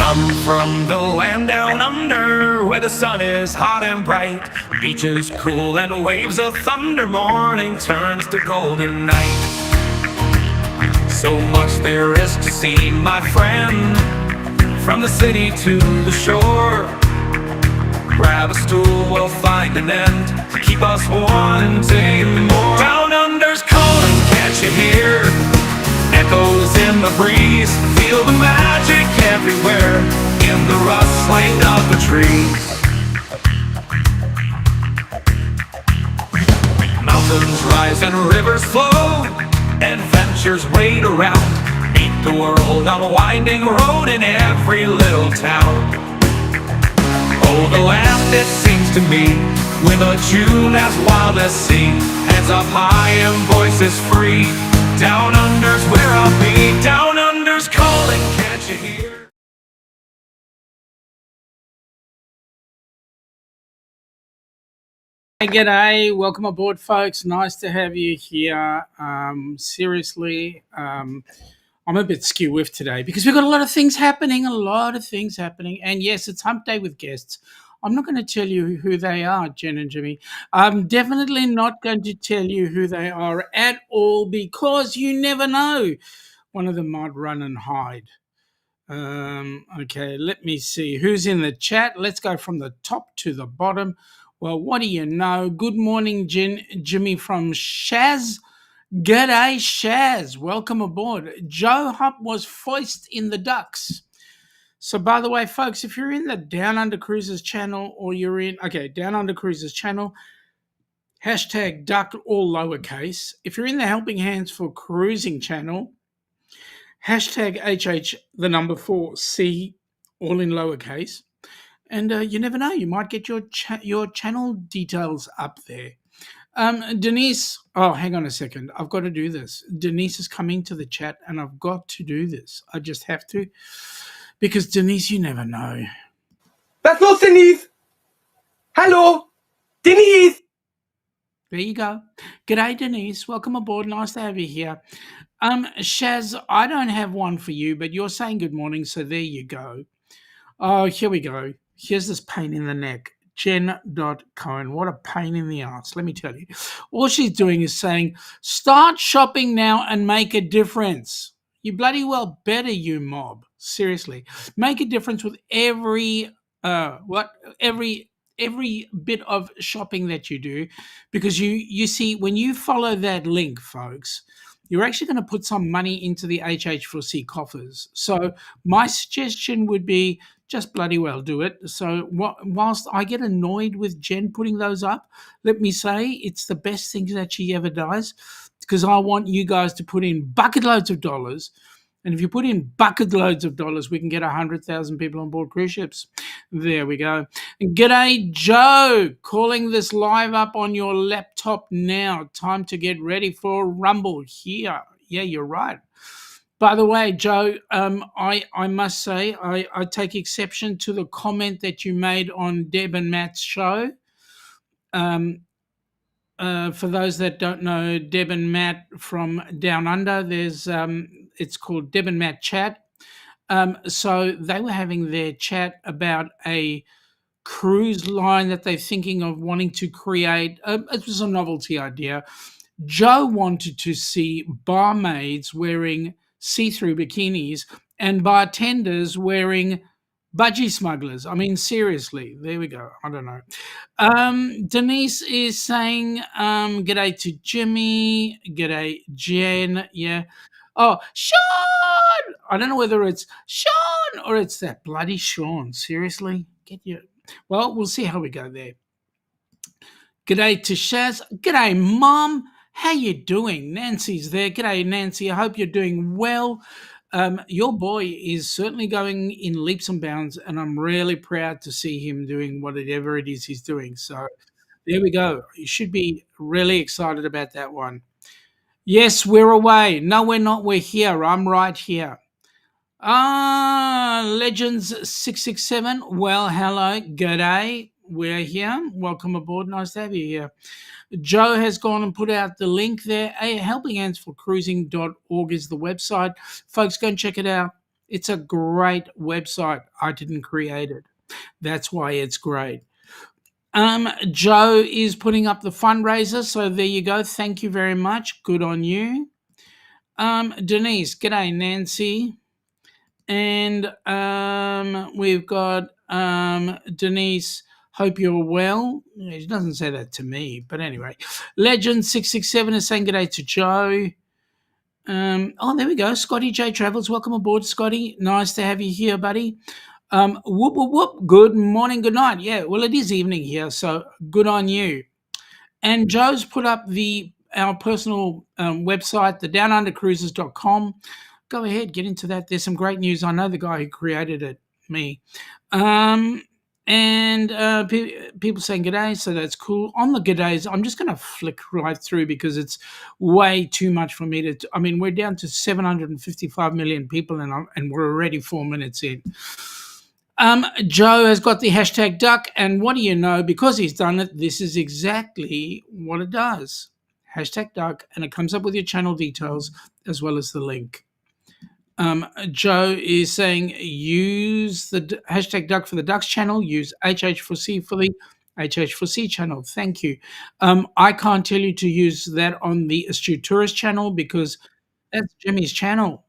come from the land down under, where the sun is hot and bright, beaches cool and waves of thunder. Morning turns to golden night. So much there is to see, my friend, from the city to the shore. Grab a stool, we'll find an end to keep us wanting more. Down under's calling, can't you hear? Echoes in the breeze, feel the magic everywhere, in the rustling of the trees. Mountains rise and rivers flow, adventures wait around. Meet the world on a winding road in every little town. Oh, the land, it seems to me, with a tune as wild as sea, hands up high and voices free. Down under's where I'll be. Down under's calling, can't you hear? Hey, g'day, welcome aboard, folks. Nice to have you here. Seriously, I'm a bit skew with today because we've got a lot of things happening, and yes, it's Hump Day with guests. I'm not going to tell you who they are, Jen and Jimmy. I'm definitely not going to tell you who they are at all because you never know. One of them might run and hide. Okay, let me see who's in the chat. Let's go from the top to the bottom. Well, what do you know? Good morning, Jimmy from Shaz. G'day, Shaz. Welcome aboard. Joe Hupp was foist in the ducks. So, by the way, folks, if you're in the Down Under Cruises channel or you're in, Down Under Cruises channel, hashtag duck all lowercase. If you're in the Helping Hands for Cruising channel, hashtag HH the number 4C all in lowercase. And you never know, you might get your channel details up there. Denise, oh, hang on a second. I've got to do this. Denise is coming to the chat and I've got to do this. I just have to. Because Denise, you never know. Was los, Denise? Hallo? Denise! There you go. G'day, Denise. Welcome aboard. Nice to have you here. Shaz, I don't have one for you, but you're saying good morning, so there you go. Oh, here we go. Here's this pain in the neck. Jen.Cohen. What a pain in the ass, let me tell you. All she's doing is saying, start shopping now and make a difference. You bloody well better, you mob. Seriously. Make a difference with every bit of shopping that you do, because you see, when you follow that link, folks, you're actually going to put some money into the HH4C coffers. So my suggestion would be just bloody well do it. So whilst I get annoyed with Jen putting those up, let me say it's the best thing that she ever does, because I want you guys to put in bucket loads of dollars. And if you put in bucket loads of dollars, we can get 100,000 people on board cruise ships. There we go. G'day, Joe. Calling this live up on your laptop now. Time to get ready for Rumble here. Yeah, you're right. By the way, Joe, I must say I take exception to the comment that you made on Deb and Matt's show. For those that don't know, Deb and Matt from Down Under, there's it's called Deb and Matt Chat. So they were having their chat about a cruise line that they're thinking of wanting to create. It was a novelty idea. Joe wanted to see barmaids wearing see-through bikinis and bartenders wearing budgie smugglers. I mean, seriously, there we go. I don't know. Denise is saying, g'day to Jimmy. G'day, Jen. Yeah. Oh, Shaun! I don't know whether it's Shaun or it's that bloody Shaun. Seriously? Well, we'll see how we go there. G'day to Shaz. G'day, Mom. How you doing? Nancy's there. G'day, Nancy. I hope you're doing well. Your boy is certainly going in leaps and bounds, and I'm really proud to see him doing whatever it is he's doing. So there we go. You should be really excited about that one. Yes, we're away. No, we're not. We're here. I'm right here. Legends 667. Well, hello. G'day. We're here. Welcome aboard. Nice to have you here. Joe has gone and put out the link there. Helpinghandsforcruising.org is the website. Folks, go and check it out. It's a great website. I didn't create it. That's why it's great. Joe is putting up the fundraiser, so there you go. Thank you very much. Good on you. Denise, g'day, Nancy. And we've got Denise, hope you're well. She doesn't say that to me, but anyway. Legend667 is saying g'day to Joe. There we go. Scotty J Travels, welcome aboard, Scotty. Nice to have you here, buddy. Whoop, whoop, whoop. Good morning, good night. Yeah, well, it is evening here, so good on you. And Joe's put up our personal website, the downunder.cruises.com. Go ahead, get into that. There's some great news. I know the guy who created it, me. People saying g'day, so that's cool. On the g'days, I'm just going to flick right through because it's way too much for me to. I mean, we're down to 755 million people, and we're already 4 minutes in. Joe has got the hashtag duck, and what do you know? Because he's done it, this is exactly what it does. Hashtag duck, and it comes up with your channel details as well as the link. Joe is saying use the hashtag duck for the ducks channel, use HH4C for the HH4C channel. Thank you. I can't tell you to use that on the Astute Tourist channel because that's Jimmy's channel.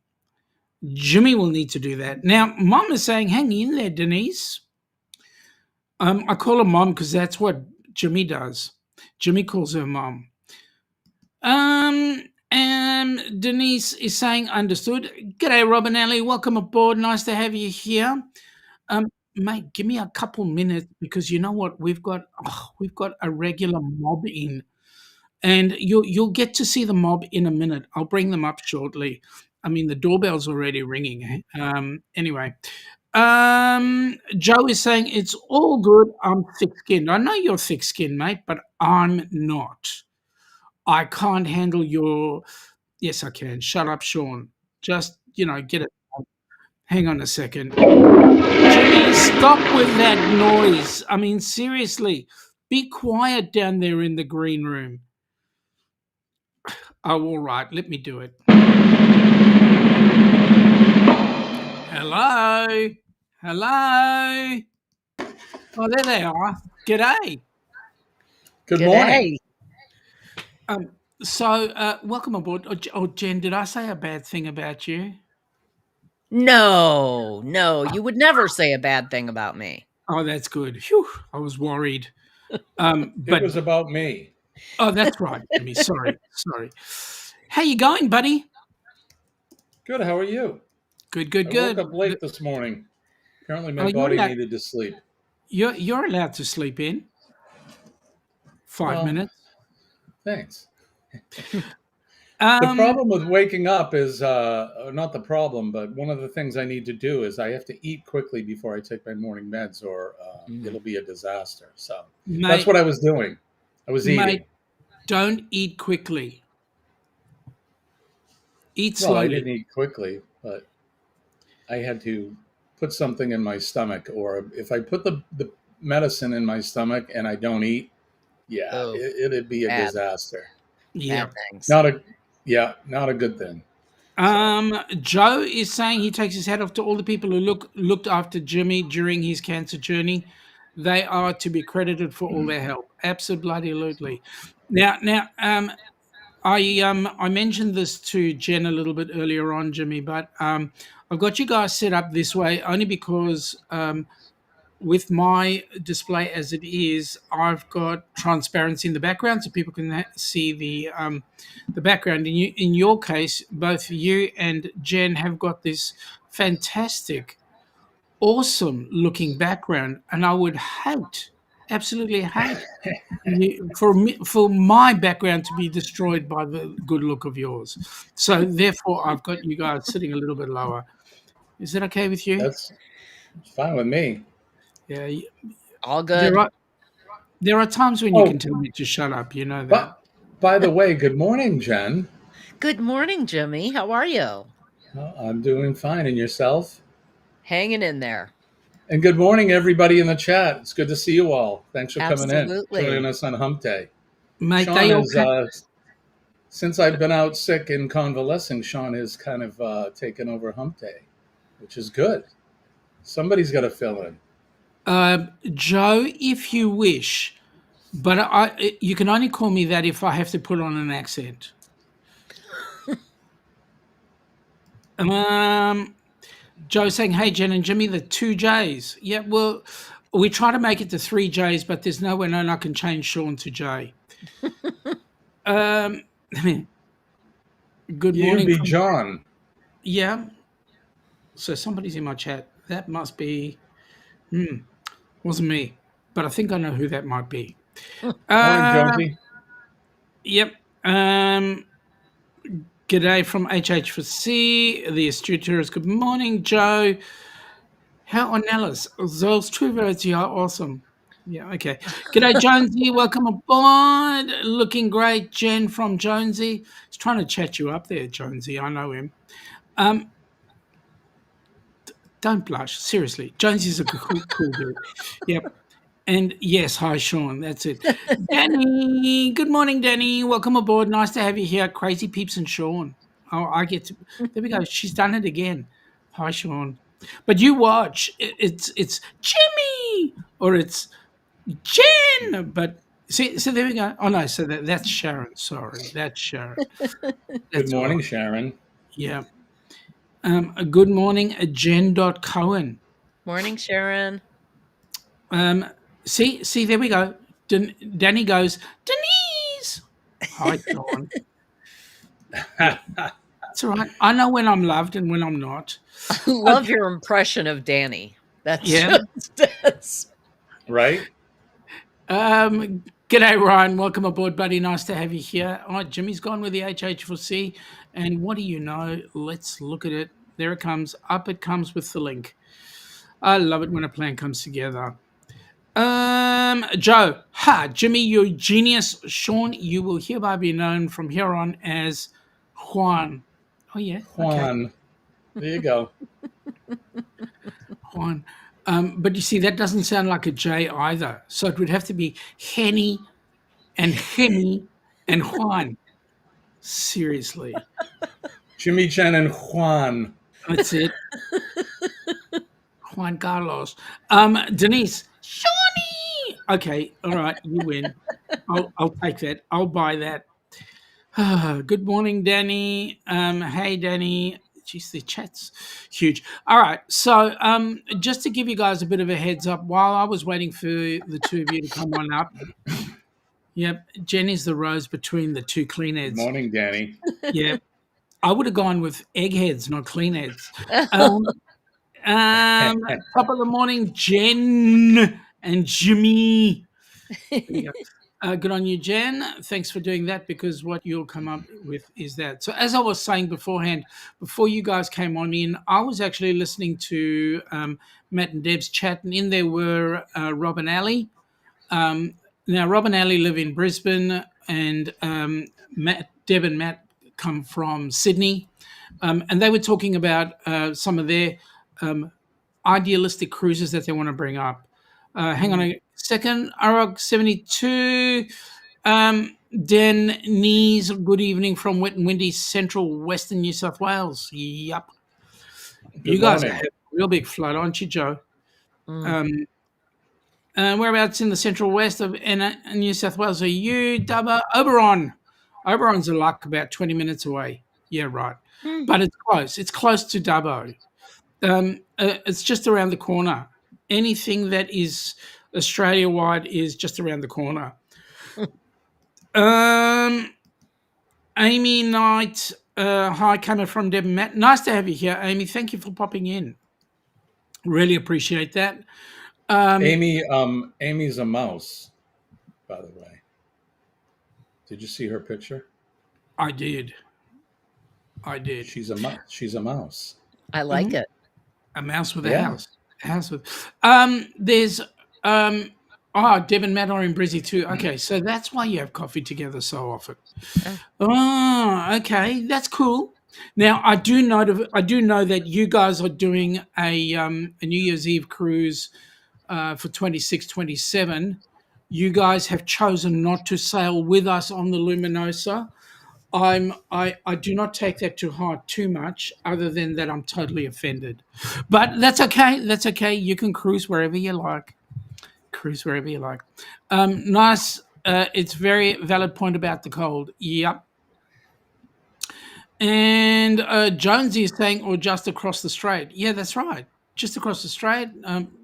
Jimmy will need to do that. Now, Mom is saying, hang in there, Denise. I call her Mom because that's what Jimmy does. Jimmy calls her Mom. Denise is saying, understood. G'day, Robin Alley. Welcome aboard. Nice to have you here. Mate, give me a couple minutes because you know what? We've got a regular mob in. And you'll get to see the mob in a minute. I'll bring them up shortly. I mean, the doorbell's already ringing. Anyway, Joe is saying it's all good. I'm thick-skinned. I know you're thick-skinned, mate, but I'm not. I can't handle your. Yes, I can. Shut up, Shaun. Just get it. Hang on a second. Jimmy, stop with that noise. I mean, seriously, be quiet down there in the green room. Oh, all right. Let me do it. Hello? Hello? Oh, there they are. G'day. Good morning. Welcome aboard. Oh, Jen, did I say a bad thing about you? No, you would never say a bad thing about me. Oh, that's good. Phew, I was worried. It was about me. Oh, that's right, Jimmy. Sorry. How you going, buddy? Good. How are you? Good. I woke up late this morning. Apparently, my body needed to sleep. You're allowed to sleep in 5 minutes. Thanks. The problem with waking up is not the problem, but one of the things I need to do is I have to eat quickly before I take my morning meds, or it'll be a disaster. So that's what I was doing. I was eating. Mate, don't eat quickly. Eat slowly. Well, I didn't eat quickly, but I had to put something in my stomach, or if I put the medicine in my stomach and I don't eat, it'd be a disaster. Yeah, not a good thing. Joe is saying he takes his hat off to all the people who looked after Jimmy during his cancer journey. They are to be credited for all their help. Absolutely. Now, I mentioned this to Jen a little bit earlier on, Jimmy, but I've got you guys set up this way only because with my display as it is, I've got transparency in the background so people can see the background. In your case, both you and Jen have got this fantastic, awesome looking background, and I would absolutely hate for my background to be destroyed by the good look of yours. So therefore, I've got you guys sitting a little bit lower. Is that okay with you? That's fine with me. Yeah, all good. There are times when you can tell me to shut up. You know that. By the way, good morning, Jen. Good morning, Jimmy. How are you? I'm doing fine. And yourself? Hanging in there. And good morning, everybody in the chat. It's good to see you all. Thanks for coming in, Absolutely. joining us on Hump Day. Mate, Shaun since I've been out sick and convalescing, Shaun has kind of taken over Hump Day which is good. Somebody's got to fill in. Joe, if you wish, but you can only call me that if I have to put on an accent. Joe saying, "Hey, Jen and Jimmy, the 2 J's." Yeah, well, we try to make it to 3 J's, but there's no way I can change Shaun to J. Good You morning. be John. Yeah. So somebody's in my chat. That must be. Wasn't me, but I think I know who that might be. Morning, Jonesy. Yep. G'day from HH for C. The Astute tourist. Good morning, Joe. How Ornellas? Those 2 words here are awesome. Yeah, okay. G'day, Jonesy. Welcome aboard. Looking great. Jen from Jonesy. He's trying to chat you up there, Jonesy. I know him. Don't blush. Seriously. Jonesy's a cool dude. Yep. And yes, hi, Shaun. That's it. Danny. Good morning, Danny. Welcome aboard. Nice to have you here. Crazy Peeps and Shaun. Oh, I get to. There we go. She's done it again. Hi, Shaun. But you watch. It's Jimmy or it's Jen. But see, so there we go. Oh no, so that's Sharon. Sorry, that's Sharon. Good morning, Sharon. Yeah. Good morning, Jen.Cohen. Morning, Sharon. See, there we go. Danny goes, Denise. Hi, Dawn. It's all right. I know when I'm loved and when I'm not. I love your impression of Danny. That's just right. G'day, Ryan. Welcome aboard, buddy. Nice to have you here. All right, Jimmy's gone with the HH4C. And what do you know? Let's look at it. There it comes. Up it comes with the link. I love it when a plan comes together. Joe, Jimmy, you're a genius. Shaun, you will hereby be known from here on as Juan. Oh, yeah. Juan. Okay. There you go. Juan. But you see, that doesn't sound like a J either. So it would have to be Henny and Henny and Juan. Seriously. Jimmy, Jen, and Juan. That's it. Juan Carlos. Denise. Shawnee. Okay, all right, you win. I'll take that. I'll buy that. Good morning, Danny. Hey, Danny. Jeez, the chat's huge. All right, so just to give you guys a bit of a heads up, while I was waiting for the two of you to come on up, yep, Jen is the rose between the two clean heads. Good morning, Danny. Yeah, I would have gone with eggheads, not clean heads. Top of the morning, Jen and Jimmy. Good on you, Jen. Thanks for doing that, because what you'll come up with is that. So as I was saying beforehand, before you guys came on in, I was actually listening to Matt and Deb's chat, and in there were Rob and Ali. Now, Rob and Ali live in Brisbane, and Deb and Matt come from Sydney. And they were talking about some of their idealistic cruises that they want to bring up. Hang on a second. Arog 72. Denise, good evening from wet and windy central western New South Wales. Yup. You guys have a real big flood, aren't you, Joe? Whereabouts in the central west of New South Wales are you, Dubber? Oberon. Oberon's a luck about 20 minutes away. Yeah, right. But it's close. It's close to Dubbo. It's just around the corner. Anything that is Australia-wide is just around the corner. Amy Knight, hi, coming from Deb and Matt. Nice to have you here, Amy. Thank you for popping in. Really appreciate that. Amy's a mouse, by the way. Did you see her picture? I did. She's a mouse. I like it. A mouse with a house. There's Deb and Matt are in Brizzy too. Okay, so that's why you have coffee together so often. Oh, okay, that's cool. Now I do know that you guys are doing a New Year's Eve cruise for 26, 27. You guys have chosen not to sail with us on the Luminosa. I do not take that to heart too much, other than that I'm totally offended. But that's okay. That's okay. You can cruise wherever you like. Cruise wherever you like. Nice. It's very valid point about the cold. Yep. And Jonesy is saying, or just across the strait. Yeah, that's right. Just across the strait.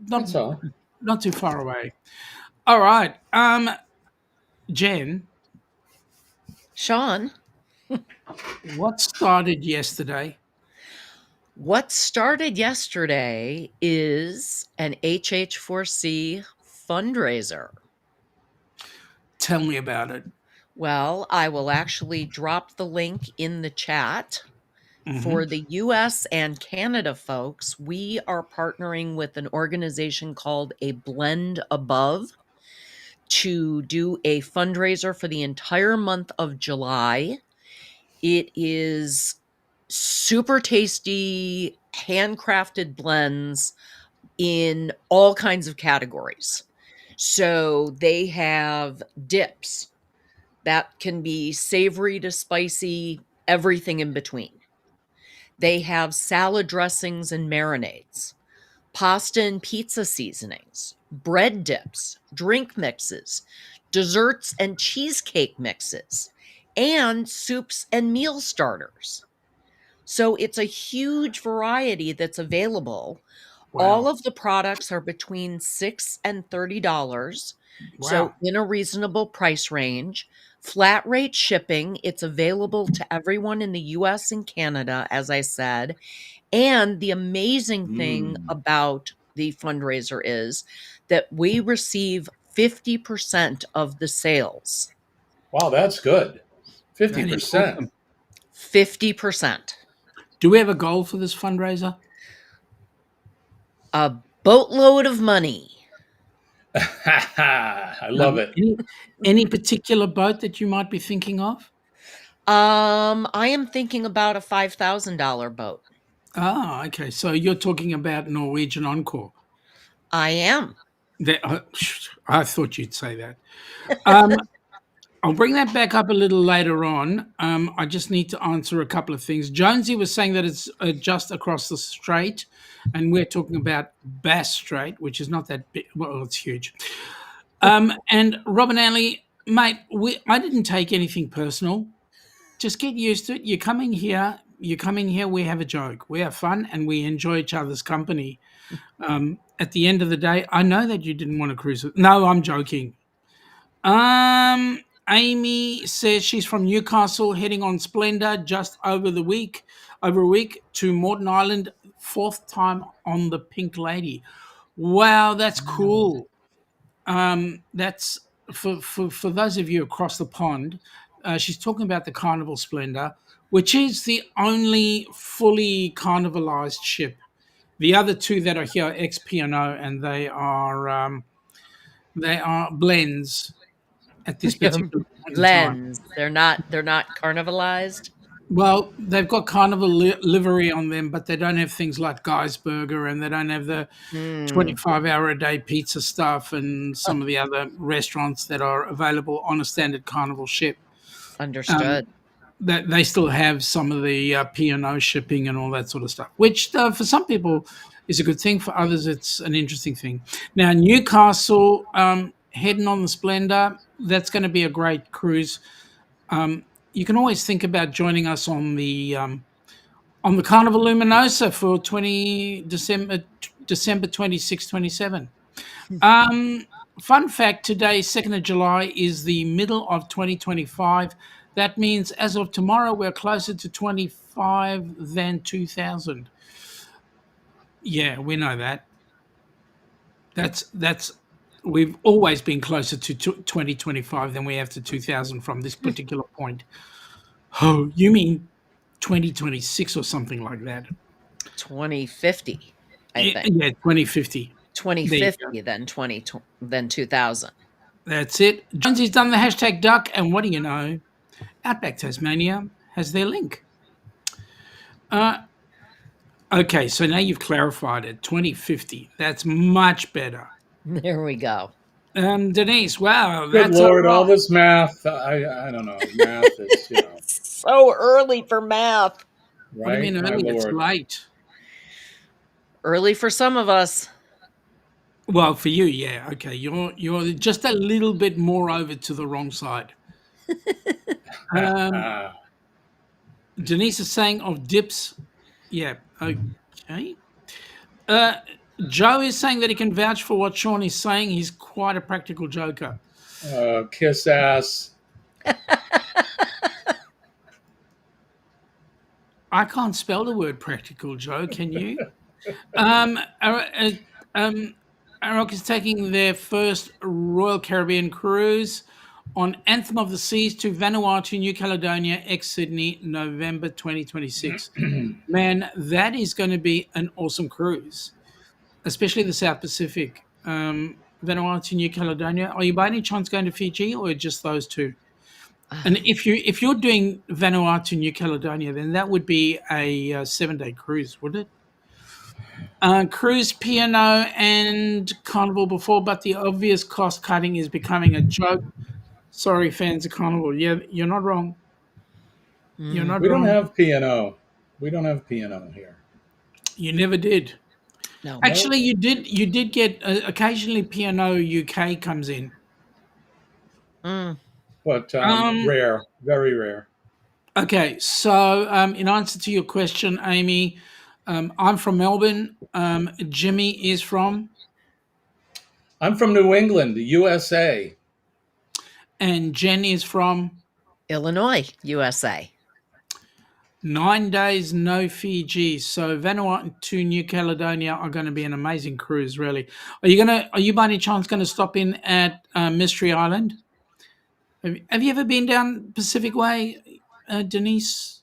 That's all. Not too far away. All right. Jen, Shaun, what started yesterday? what started yesterday is an HH4C fundraiser. Tell me about it. Well, I will actually drop the link in the chat. For Mhm. the U.S. and Canada folks, we are partnering with an organization called A Blend Above to do a fundraiser for the entire month of July. It is super tasty, handcrafted blends in all kinds of categories. So they have dips that can be savory to spicy, everything in between. They have salad dressings and marinades, pasta and pizza seasonings, bread dips, drink mixes, desserts and cheesecake mixes, and soups and meal starters. So it's a huge variety that's available. All Wow. of the products are between $6 and $30, so Wow. in a reasonable price range. Flat rate shipping, it's available to everyone in the US and Canada, as I said. And the amazing thing Mm. about the fundraiser is that we receive 50% of the sales. Wow, that's good. That is 50%. awesome. 50%. Do we have a goal for this fundraiser? A boatload of money. I love it. Any particular boat that you might be thinking of? I am thinking about a $5,000 boat. Ah, okay. So you're talking about Norwegian Encore. I am. I thought you'd say that. Um, I'll bring that back up a little later on. I just need to answer a couple of things. Jonesy was saying that it's just across the strait, and we're talking about Bass Strait, which is not that big. Well, it's huge. And Robin Alley, mate, I didn't take anything personal. Just get used to it. You come in here. You come in here. We have a joke. We have fun, and we enjoy each other's company. At the end of the day, I know that you didn't want to cruise. No, I'm joking. Amy says she's from Newcastle, heading on Splendor just over a week to Morton Island, fourth time on the Pink Lady. Wow, that's cool. That's for those of you across the pond. She's talking about the Carnival Splendor, which is the only fully carnivalized ship. The other two that are here are XP&O, and they are blends at this particular point in time. Blends. They're not carnivalized. Well, they've got carnival livery on them, but they don't have things like Guy's Burger, and they don't have the Hmm. 25-hour a day pizza stuff and some of the other restaurants that are available on a standard carnival ship. Um, Understood. that they still have some of the P&O shipping and all that sort of stuff, which for some people is a good thing. For others, it's an interesting thing. Now, Newcastle, heading on the Splendor, that's going to be a great cruise. You can always think about joining us on the Carnival Luminosa for December 26, 27. Fun fact today, 2nd of July, is the middle of 2025. That means as of tomorrow, we're closer to 25 than 2000. Yeah, we know that. That's we've always been closer to 2025 than we have to 2000 from this particular point. Oh, you mean 2026 or something like that? 2050, I Yeah, think. 2050. There you go. 2050, then 2000. That's it. Jonesy's done the hashtag duck, and what do you know? Outback Tasmania has their link. Okay, so now you've clarified it. 2050. That's much better. There we go. Denise, wow, Good that's a Lord, all lot. this math. I don't know. Math is. so early for math. What do you Right, mean my early? It's lord. late. Early for some of us. Well, for you, yeah. Okay, you're just a little bit more over to the wrong side. Um, Denise is saying of dips. Yeah. Okay. Uh, Joe is saying that he can vouch for what Shaun is saying. He's quite a practical joker. Kiss ass. I can't spell the word practical, Joe. Can you? Aroc is taking their first Royal Caribbean cruise on Anthem of the Seas to Vanuatu, New Caledonia, ex-Sydney, November 2026. Man, that is going to be an awesome cruise, especially the South Pacific. Vanuatu, New Caledonia. Are you by any chance going to Fiji or just those two? And if you're doing Vanuatu, New Caledonia, then that would be a 7-day cruise, would it? Cruise, P&O, and Carnival before, but the obvious cost cutting is becoming a joke. Sorry, fans of Carnival. Yeah, you're not wrong. You're not We don't wrong. have P&O. We don't have P&O here. You never did. No. Actually, you did. You did get occasionally P&O UK comes in. Mm. But Um, rare, very rare. Okay, so in answer to your question, Amy, I'm from Melbourne. Jimmy is from, I'm from New England, the USA. and Jen is from. Illinois, USA. 9 days, no Fiji. So Vanuatu to New Caledonia are going to be an amazing cruise. Really, Are you by any chance going to stop in at Mystery Island? Have you ever been down Pacific Way, Denise?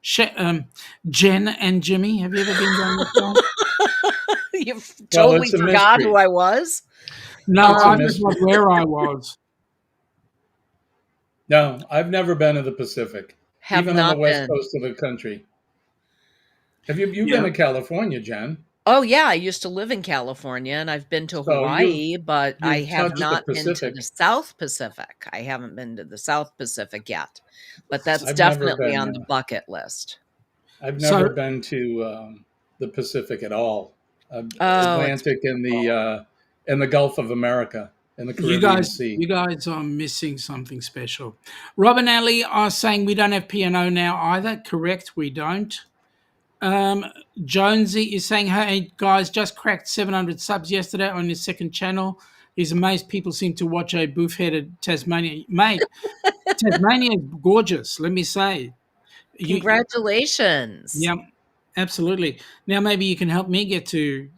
Jen and Jimmy. Have you ever been down that side? You Well, totally it's a forgot mystery. who I was. No, It's a I mystery. forgot where I was. No, I've never been to the Pacific, Have even on the not west been. coast of the country. Have you've been Yeah. to California, Jen? Oh yeah, I used to live in California and I've been to So Hawaii, but I you've have touched the not been to Pacific. the South Pacific. I haven't been to the South Pacific yet, but that's I've never definitely been on the there. bucket list. I've never So been to the Pacific at all. Oh, it's Atlantic and the Gulf of America and the you Caribbean guys, Sea. you guys are missing something special. Rob and Ali are saying we don't have P&O now either. Correct, we don't. Jonesy is saying, hey guys, just cracked 700 subs yesterday on his second channel. He's amazed people seem to watch a boof-headed Tasmania. Mate, Tasmania is gorgeous, let me say. congratulations. Yeah, absolutely. Now maybe you can help me get to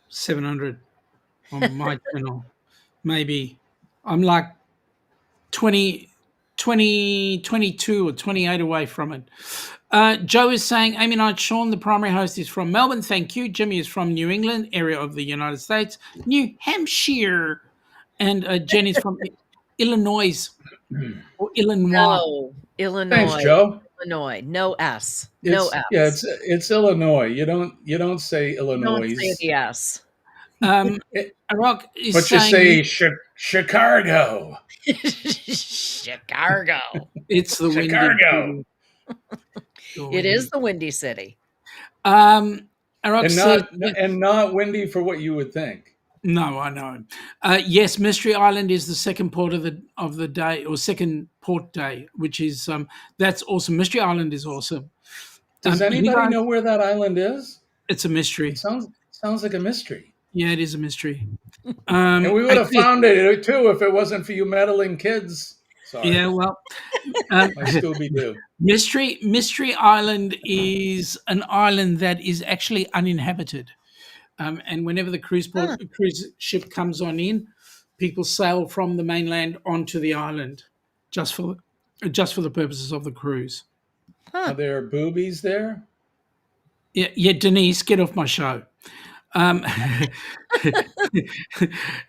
700 on my channel. Maybe. I'm like 20, 22 or 28 away from it. Joe is saying, Amy Knight, Shaun, the primary host, is from Melbourne. Thank you. Jimmy is from New England, area of the United States, New Hampshire. And Jen is from Illinois or Illinois. No, Thanks, Illinois. Joe. Illinois. No S. No It's S. it's Illinois. You don't say You don't Illinois. say the S. It, Rock is but you saying say Chicago. Chicago. it's the windy Chicago. city. The It is windy. the Windy City. Rock And says, not windy for what you would think. no, I know. Yes, Mystery Island is the second port of the day, or second port day, which is that's awesome. Mystery Island is awesome. Does You anybody guys, know where that island is? it's a It mystery. sounds like a mystery. Yeah, it is a mystery. And we would have found it too if it wasn't for you meddling kids. Yeah, Sorry, well, um, my Scooby Doo. Mystery Island is an island that is actually uninhabited. And whenever the Huh. cruise ship comes on in, people sail from the mainland onto the island, just for the purposes of the cruise. Are there boobies there? Yeah, Denise, get off my show.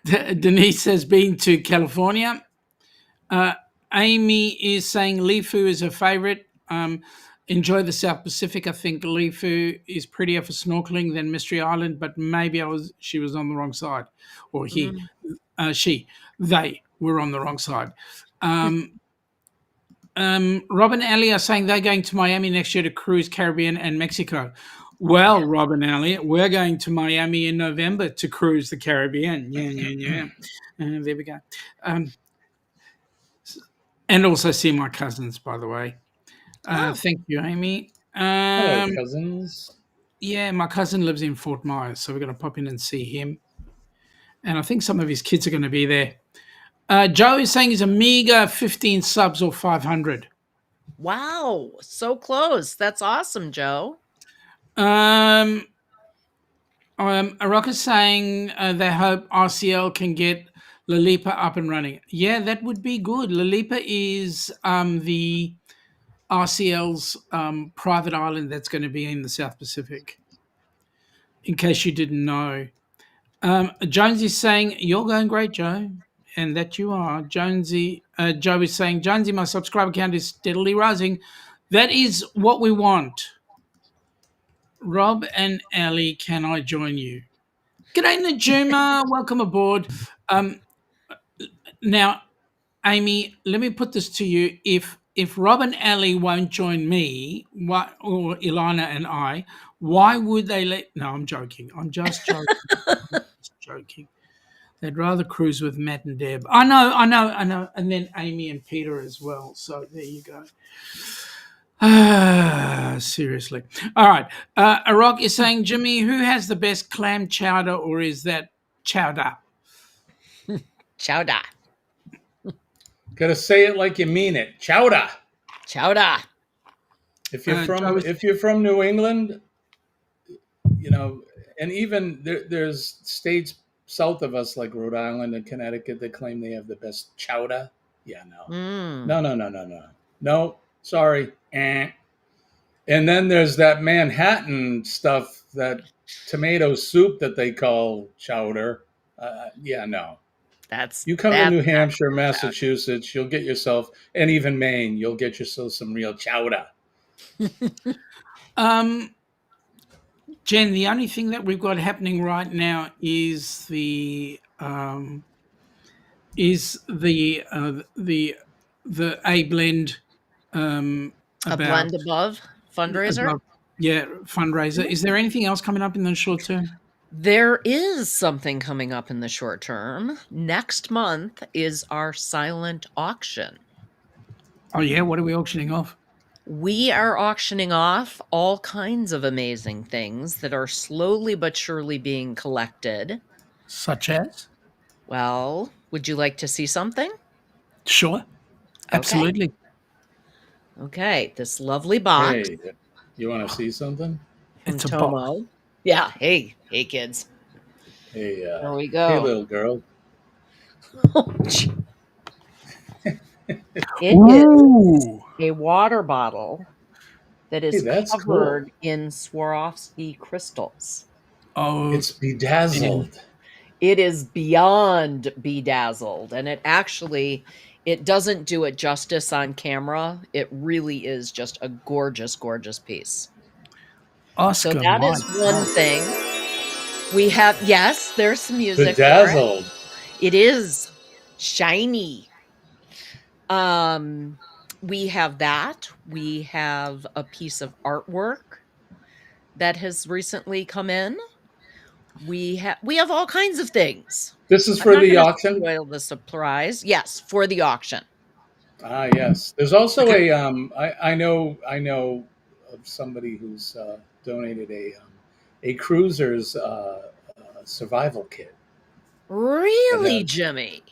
Denise has been to California. Amy is saying Lifu is her favorite. Enjoy the South Pacific. I think Lifu is prettier for snorkeling than Mystery Island, but maybe she was on the wrong side, or Mm. they were on the wrong side. Rob and Ellie are saying they're going to Miami next year to cruise Caribbean and Mexico. Well, Rob and Elliot, we're going to Miami in November to cruise the Caribbean. Yeah. There we go. And also see my cousins, by the way. Thank you, Amy. Hello, cousins. Yeah, my cousin lives in Fort Myers, so we're going to pop in and see him. And I think some of his kids are going to be there. Joe is saying he's a meager 15 subs or 500. Wow, so close. That's awesome, Joe. Aroka is saying they hope RCL can get Lalipa up and running. Yeah, that would be good. Lalipa is the RCL's private island that's going to be in the South Pacific, in case you didn't know. Jonesy is saying, you're going great, Joe, and that you are. Joe is saying, Jonesy, my subscriber count is steadily rising. That is what we want. Rob and Ali, can I join you? G'day, Najuma. Welcome aboard. Now, Amy, let me put this to you. If Rob and Ali won't join me, or Ilana and I, why would they let? No, I'm joking. I'm just joking. Joking. They'd rather cruise with Matt and Deb. I know. And then Amy and Peter as well. So there you go. Seriously. All right. Arok is saying, Jimmy, who has the best clam chowder, or is that chowder? Chowder. Gotta say it like you mean it. Chowder. Chowder. If you're from New England, and even there's states south of us like Rhode Island and Connecticut that claim they have the best chowder. Yeah, no. No, sorry. And then there's that Manhattan stuff, that tomato soup that they call chowder. Yeah, no. You come to New Hampshire, Massachusetts, you'll get yourself, and even Maine, you'll get yourself some real chowder. Jen, the only thing that we've got happening right now is the A Blend a Blend Above fundraiser. Fundraiser. Is there anything else coming up in the short term? There is something coming up in the short term. Next month is our silent auction. Oh yeah, what are we auctioning off? We are auctioning off all kinds of amazing things that are slowly but surely being collected. Such as? Well, would you like to see something? Sure. Absolutely. Okay, this lovely box. Hey, you want to see something? It's a Tomo. box. Yeah. Hey, kids. Hey, there we go. Hey, little girl. It is a water bottle that is covered in Swarovski crystals. Oh, it's bedazzled. It is beyond bedazzled, and it doesn't do it justice on camera. It really is just a gorgeous, gorgeous piece. Oscar, so that is one thing. We have, yes, there's some music. Bedazzled. It is shiny. We have that. We have a piece of artwork that has recently come in. We have all kinds of things. This is for the auction? Spoil the surprise. Yes, for the auction. Ah, yes. There's also I know of somebody who's donated a cruiser's survival kit. Really, Jimmy?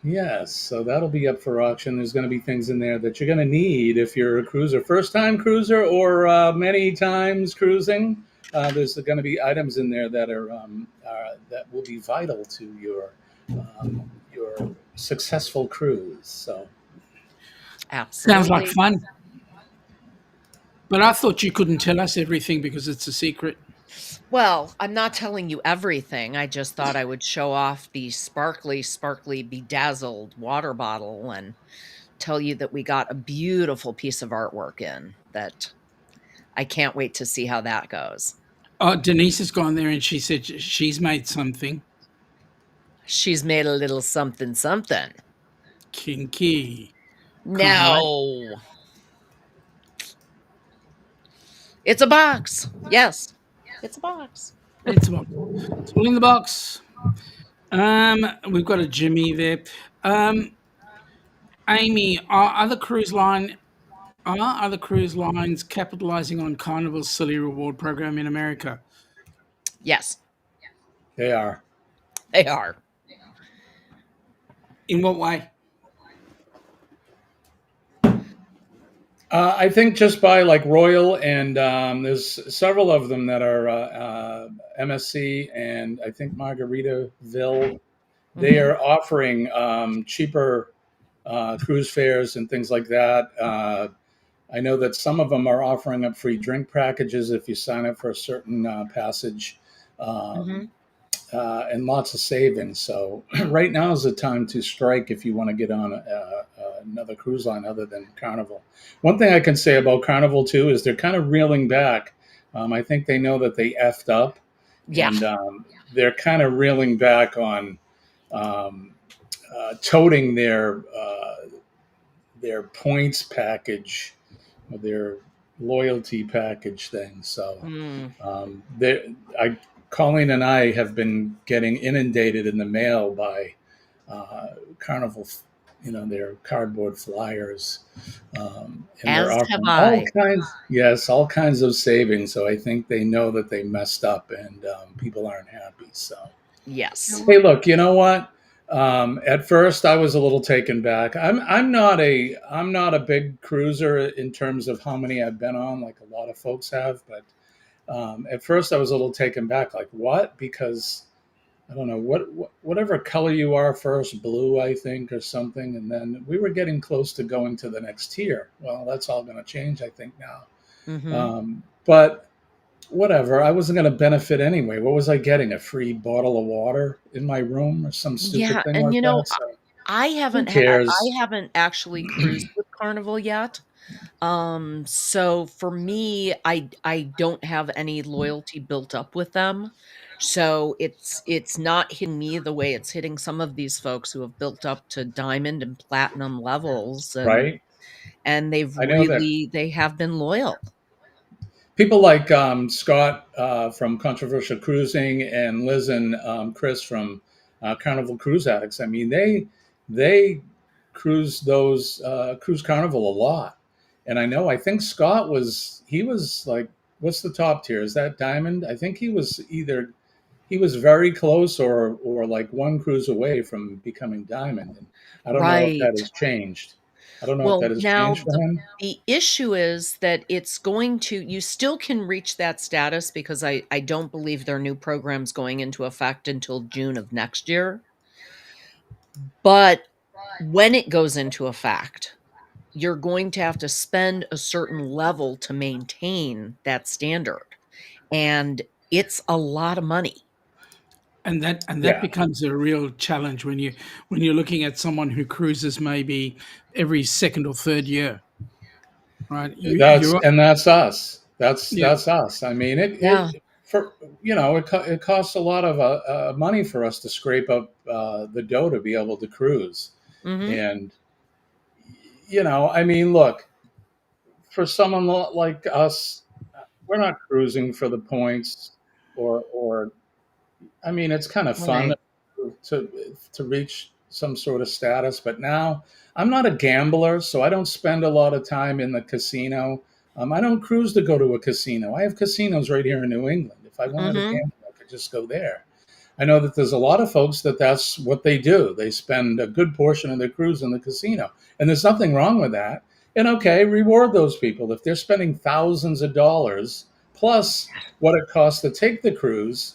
Yes, so that'll be up for auction. There's going to be things in there that you're going to need if you're a cruiser, first-time cruiser or many times cruising. There's going to be items in there that that will be vital to your successful cruise. So, absolutely, sounds like fun. But I thought you couldn't tell us everything because it's a secret. Well, I'm not telling you everything. I just thought I would show off the sparkly, bedazzled water bottle and tell you that we got a beautiful piece of artwork in that I can't wait to see how that goes. Oh, Denise has gone there and she said she's made something. She's made a little something. Kinky. No. It's a box. Yes. It's a box. It's a box. It's all in the box. We've got a Jimmy there. Amy, are other cruise lines capitalizing on Carnival's silly reward program in America? Yes, They are. they are. In what way? I think just by like Royal, and there's several of them that are MSC, and I think Margaritaville. They Mhm. are offering cheaper cruise fares and things like that. I know that some of them are offering up free drink packages if you sign up for a certain passage, um, Mhm. and lots of savings. So right now is the time to strike if you want to get on another cruise line other than Carnival. One thing I can say about Carnival too is they're kind of reeling back. I think they know that they effed up, Yeah. and they're kind of reeling back on um, toting their points package, their loyalty package thing. So Mm. Colleen and I have been getting inundated in the mail by Carnival, their cardboard flyers, and they're As have offering I. all kinds of savings. So I think they know that they messed up, and people aren't happy. So. Yes. Hey, look, you know what? At first, I was a little taken back. I'm not a big cruiser in terms of how many I've been on, like a lot of folks have. But at first, I was a little taken back. Like what? Because I don't know whatever color you are first, blue, I think, or something. And then we were getting close to going to the next tier. Well, that's all going to change, I think, now. Mhm. But whatever. I wasn't going to benefit anyway. What was I getting? A free bottle of water in my room or some stupid Yeah, thing and like that? So I who haven't I cares? haven't actually cruised with Carnival yet. So for me, I don't have any loyalty built up with them. So it's not hitting me the way it's hitting some of these folks who have built up to diamond and platinum levels, Right? and I know that they have been loyal. people like Scott from Controversial Cruising and Liz and Chris from Carnival Cruise Addicts. I mean, they cruise Carnival a lot, and I think Scott was like, what's the top tier? Is that Diamond? I think he was very close or like one cruise away from becoming Diamond, and I don't know if that Right. has changed. I don't know if Well, that has now changed for him. the issue is that it's going to you still can reach that status because I don't believe their new program's going into effect until June of next year. But when it goes into effect, you're going to have to spend a certain level to maintain that standard, and it's a lot of money. And that Yeah, becomes a real challenge when you're looking at someone who cruises maybe every second or third year, right? that's us. Yeah, That's us. I mean, Yeah. it for it costs a lot of money for us to scrape up the dough to be able to cruise, Mhm. and I mean, look, for someone like us, we're not cruising for the points or I mean, it's kind of fun Right. to to reach some sort of status, but now I'm not a gambler, so I don't spend a lot of time in the casino. I don't cruise to go to a casino. I have casinos right here in New England. If I wanted to Mhm. gamble, I could just go there. I know that there's a lot of folks that's what they do. They spend a good portion of their cruise in the casino, and there's nothing wrong with that. And okay, reward those people if they're spending thousands of dollars plus what it costs to take the cruise.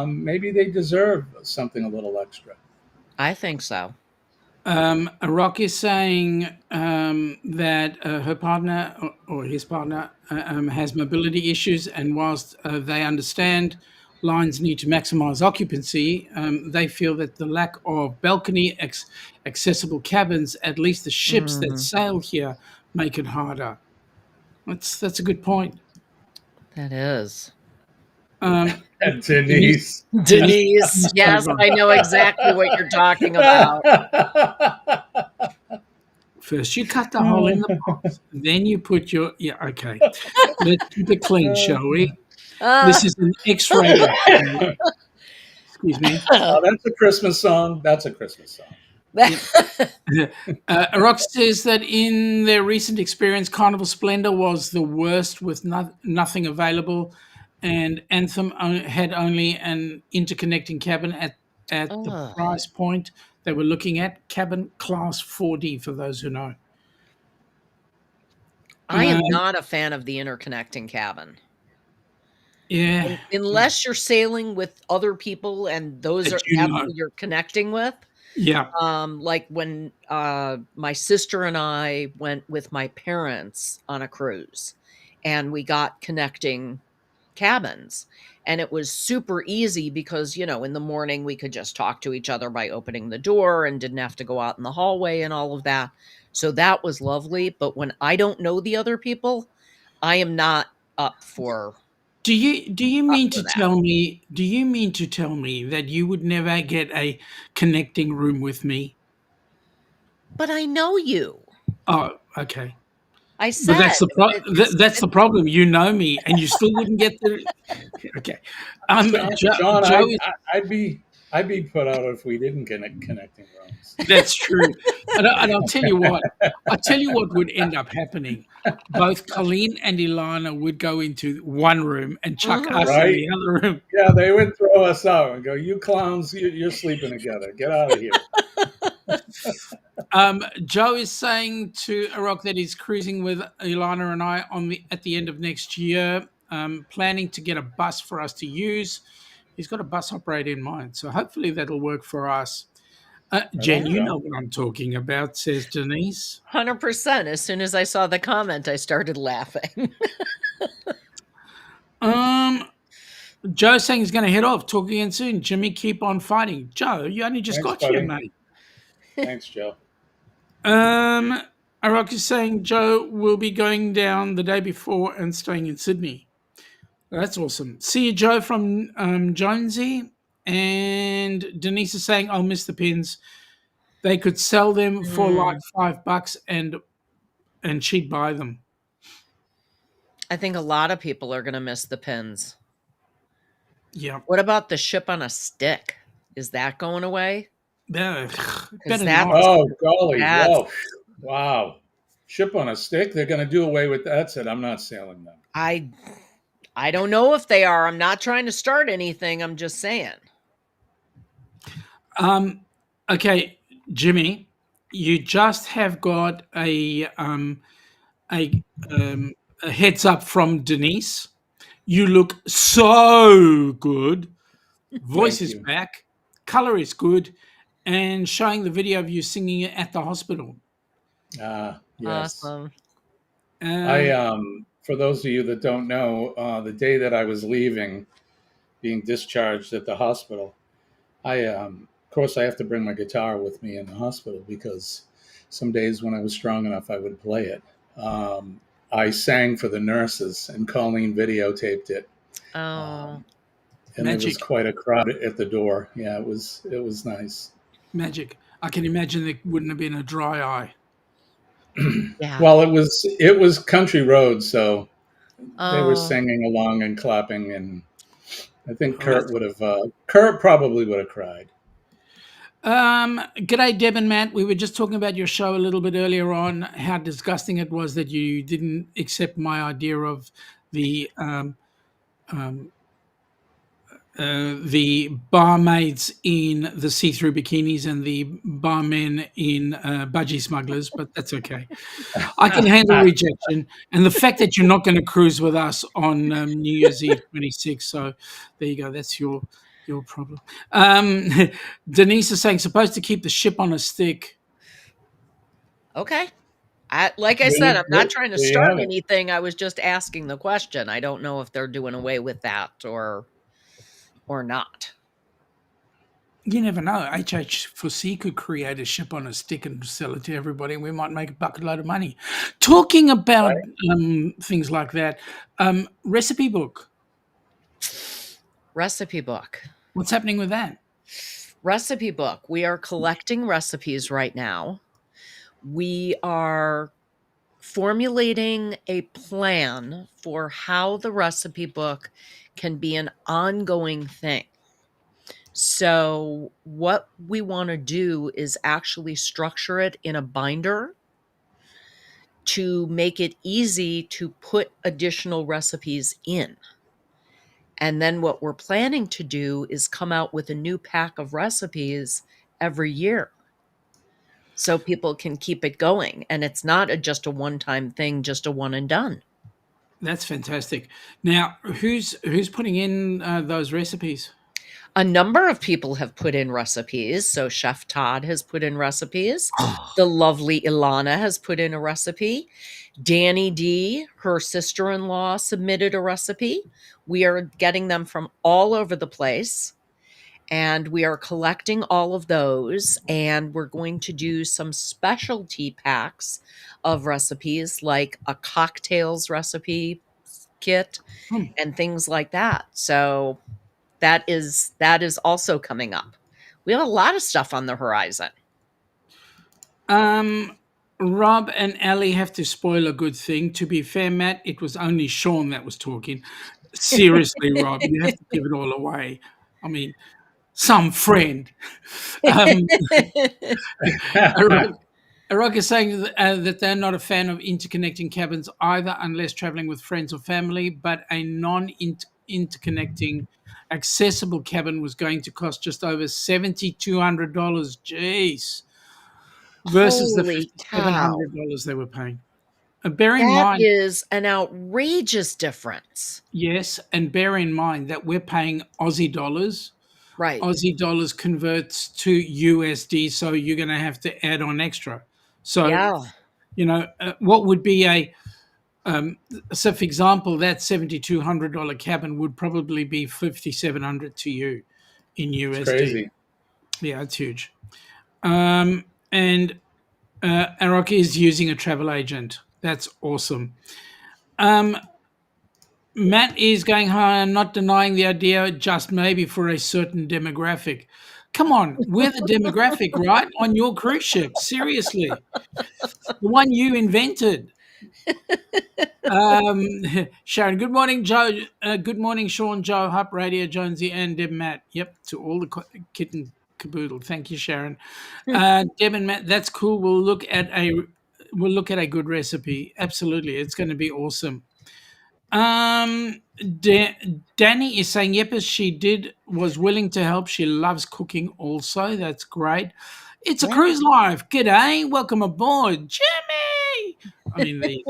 Maybe they deserve something a little extra. I think so. Rock is saying that her partner or his partner has mobility issues, and whilst they understand lines need to maximize occupancy, they feel that the lack of balcony accessible cabins, at least the ships that Mm, sail here, make it harder. That's a good point. that is. Um, And Denise, Denise. Denise, Denise yes, over I know exactly what you're talking about. First, you cut the hole in the box. Then you put your okay. Let's keep it clean, shall we? Uh, This is an X-rated show. Excuse me. Oh, that's a Christmas song. That's a Christmas song. Yep. Rock says that in their recent experience, Carnival Splendor was the worst with nothing available, and Anthem had only an interconnecting cabin at the Ugh. price point they were looking at, cabin class 4D for those who know. I am not a fan of the interconnecting cabin. Yeah, Unless you're sailing with other people and those are you that's know. who you're connecting with. Yeah. Like when my sister and I went with my parents on a cruise and we got connecting cabins, and it was super easy because, you know, in the morning we could just talk to each other by opening the door and didn't have to go out in the hallway and all of that. So that was lovely. But when I don't know the other people, I am not up for Do you mean to that. tell me? Do you mean to tell me that you would never get a connecting room with me? But I know you. Oh, okay. I But said that's the problem. You know me, and you still wouldn't get the. Okay, Sean, Joe is. I'd be put out if we didn't get connecting rooms. That's true, and I'll tell you what. I'll tell you what would end up happening. Both Colleen and Ilana would go into one room and chuck us in Right? the other room. Yeah, they would throw us out and go, "You clowns, you're sleeping together. Get out of here." Joe is saying to Iraq that he's cruising with Ilana and I at the end of next year, planning to get a bus for us to use. He's got a bus operator in mind, so hopefully that'll work for us. Jen, you know what I'm talking about, says Denise. 100%. As soon as I saw the comment, I started laughing. Joe saying he's going to head off. Talk again soon. Jimmy, keep on fighting. Joe, you only just Thanks, got buddy. here, mate. Thanks, Joe. Iraq is saying Joe will be going down the day before and staying in Sydney. That's awesome. See you, Joe, from Jonesy. And Denise is saying, I'll miss the pins. They could sell them for like $5 and she'd buy them. I think a lot of people are going to miss the pins. Yeah. What about the ship on a stick? Is that going away? Better that- not. Oh, golly. That's- Whoa. Wow. Ship on a stick? They're going to do away with that. That's it. I'm not sailing them. I don't know if they are. I'm not trying to start anything. I'm just saying. Okay, Jimmy, you just have got a heads up from Denise. You look so good. Voice is back. Color is good. And showing the video of you singing it at the hospital. Yes. Awesome. For those of you that don't know, the day that I was leaving, being discharged at the hospital, of course, I have to bring my guitar with me in the hospital because some days when I was strong enough, I would play it. I sang for the nurses, and Colleen videotaped it. Oh, and Magic. There was quite a crowd at the door. Yeah, it was nice. Magic. I can imagine there wouldn't have been a dry eye. yeah. Well, it was country road, so they were singing along and clapping, and I think Kurt probably would have cried. G'day, Deb and Matt. We were just talking about your show a little bit earlier on, how disgusting it was that you didn't accept my idea of the barmaids in the see-through bikinis and the barmen in budgie smugglers, but that's okay. I can handle rejection, and the fact that you're not going to cruise with us on New Year's Eve 26. So there you go. That's your problem. Denise is saying supposed to keep the ship on a stick. Okay. Like I said, I'm not trying to start anything. I was just asking the question. I don't know if they're doing away with that or not. You never know. HH4C could create a ship on a stick and sell it to everybody, and we might make a bucket load of money. Talking about things like that, recipe book. Recipe book. What's happening with that? Recipe book. We are collecting recipes right now. We are formulating a plan for how the recipe book can be an ongoing thing. So what we want to do is actually structure it in a binder to make it easy to put additional recipes in. And then what we're planning to do is come out with a new pack of recipes every year so people can keep it going. And it's not just a one-time thing, just a one and done. That's fantastic. Now, who's putting in those recipes? A number of people have put in recipes. So Chef Todd has put in recipes. The lovely Ilana has put in a recipe. Danny D, her sister-in-law, submitted a recipe. We are getting them from all over the place, and we are collecting all of those, and we're going to do some specialty packs of recipes, like a cocktails recipe kit and things like that. So that is also coming up. We have a lot of stuff on the horizon. Rob and Ali have to spoil a good thing. To be fair, Matt, it was only Shaun that was talking. Seriously, Rob, you have to give it all away. I mean, some friend. Iraq is saying that they're not a fan of interconnecting cabins either, unless traveling with friends or family, but a non-interconnecting accessible cabin was going to cost just over $7,200. Jeez. Versus the Holy cow. $5,700 they were paying. Bear in That mind, is an outrageous difference. yes, and bear in mind that we're paying Aussie dollars. Right. Aussie dollars converts to USD, so you're going to have to add on extra. So, Yeah. what would be so for example, that $7,200 cabin would probably be $5,700 to you in USD. It's crazy. Yeah, it's huge. And Arok is using a travel agent. That's awesome. Matt is going high and not denying the idea, just maybe for a certain demographic. Come on, we're the demographic, right? On your cruise ship. Seriously. The one you invented. Sharon, good morning, Joe. Good morning, Shaun, Joe, Hup, Radio, Jonesy, and Deb and Matt. Yep, to all the kitten caboodle. Thank you, Sharon. Deb and Matt, that's cool. We'll look at a good recipe. Absolutely, it's going to be awesome. Danny is saying, yep, as she was willing to help. She loves cooking also. That's great. It's a cruise life. G'day. Welcome aboard, Jimmy. I mean, there you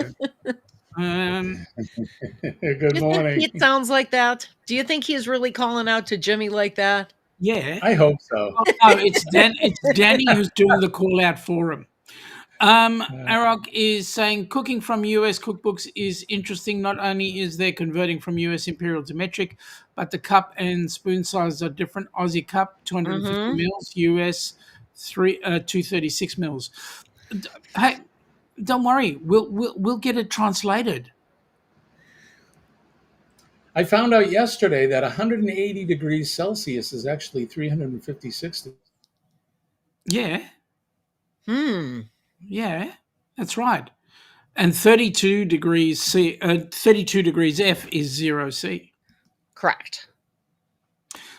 go. Good morning. It sounds like that. Do you think he's really calling out to Jimmy like that? Yeah. I hope so. Oh, no, it's Danny who's doing the call out for him. Arok is saying cooking from US cookbooks is interesting. Not only is there converting from US imperial to metric, but the cup and spoon sizes are different. Aussie cup 250 mils, US 236 mils. Hey, don't worry, we'll get it translated. I found out yesterday that 180 degrees Celsius is actually 356 degrees. Yeah. Yeah, that's right. And 32 degrees F is 0 C. Correct.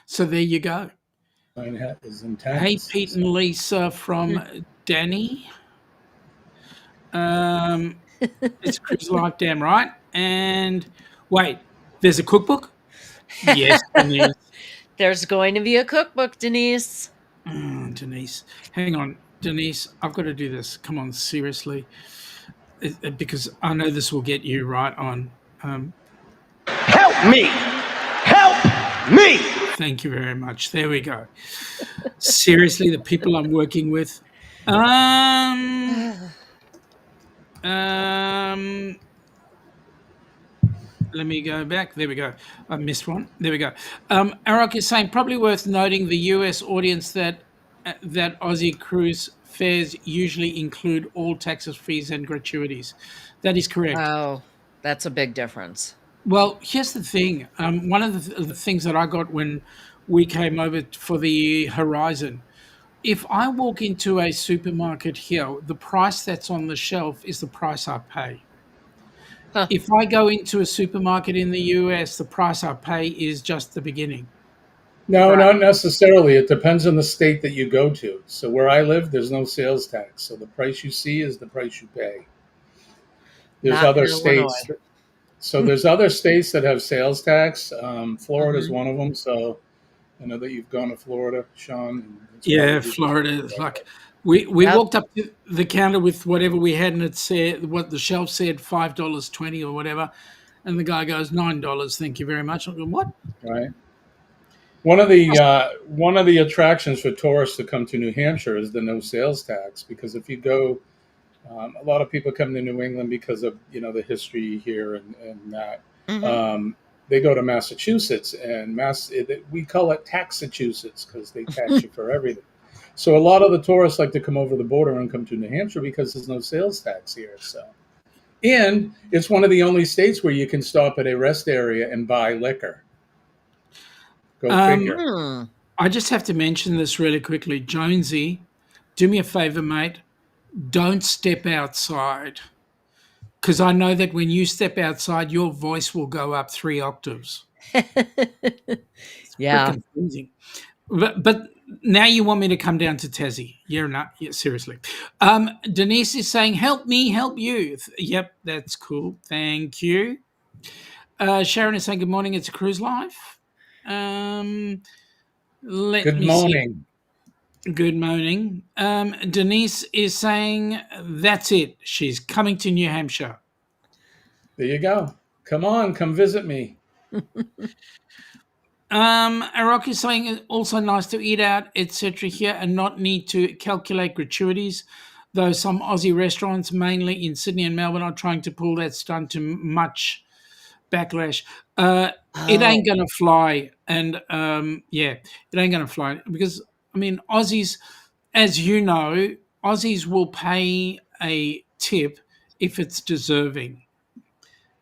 So there you go. Mine hat is intact. Hey, Pete and Lisa from Danny. It's Cruise Life, damn right. And wait, there's a cookbook? Yes, Denise. There's going to be a cookbook, Denise. Denise. Hang on, Denise. I've got to do this. Come on, seriously. Because I know this will get you right on. Help me! Help me! Thank you very much. There we go. Seriously, the people I'm working with. Let me go back. There we go. I missed one. There we go. Arok is saying probably worth noting the US audience that Aussie cruise fares usually include all taxes, fees, and gratuities. That is correct. Oh, that's a big difference. Well, here's the thing. One of the things that I got when we came over for the Horizon If I walk into a supermarket here, the price that's on the shelf is the price I pay. Huh. If I go into a supermarket in the US, the price I pay is just the beginning. No, Right. not necessarily. It depends on the state that you go to. So where I live, there's no sales tax. So the price you see is the price you pay. There's Not in other Illinois. states. So there's other states that have sales tax. Florida is Mhm. one of them. So I know that you've gone to Florida, Sean, and it's Yeah, probably Florida different. is like we Yep. walked up to the counter with whatever we had, and it said what the shelf said $5.20 or whatever, and the guy goes $9. Thank you very much. I go, what? Right. One of the attractions for tourists to come to New Hampshire is the no sales tax because if you go, a lot of people come to New England because of the history here and that. Mhm. Um, they go to Massachusetts and we call it Taxachusetts because they tax you for everything. So a lot of the tourists like to come over the border and come to New Hampshire because there's no sales tax here. So and it's one of the only states where you can stop at a rest area and buy liquor. Go Um, figure. Hmm. I just have to mention this really quickly. Jonesy, do me a favor, mate. Don't step outside. Because I know that when you step outside, your voice will go up 3 octaves. It's Yeah. freaking freezing. But now you want me to come down to Tassie. You're not. Yeah, seriously. Denise is saying, help me, help you. Yep, that's cool. Thank you. Sharon is saying, good morning. It's a cruise life. Let Good me see. morning. Good morning. Denise is saying, that's it. She's coming to New Hampshire. There you go. Come on, come visit me. Arak is saying it's also nice to eat out, etc. here and not need to calculate gratuities, though some Aussie restaurants, mainly in Sydney and Melbourne, are trying to pull that stunt to much backlash. It Oh. ain't gonna fly, and yeah, it ain't gonna fly because I mean Aussies, as you know, Aussies will pay a tip if it's deserving,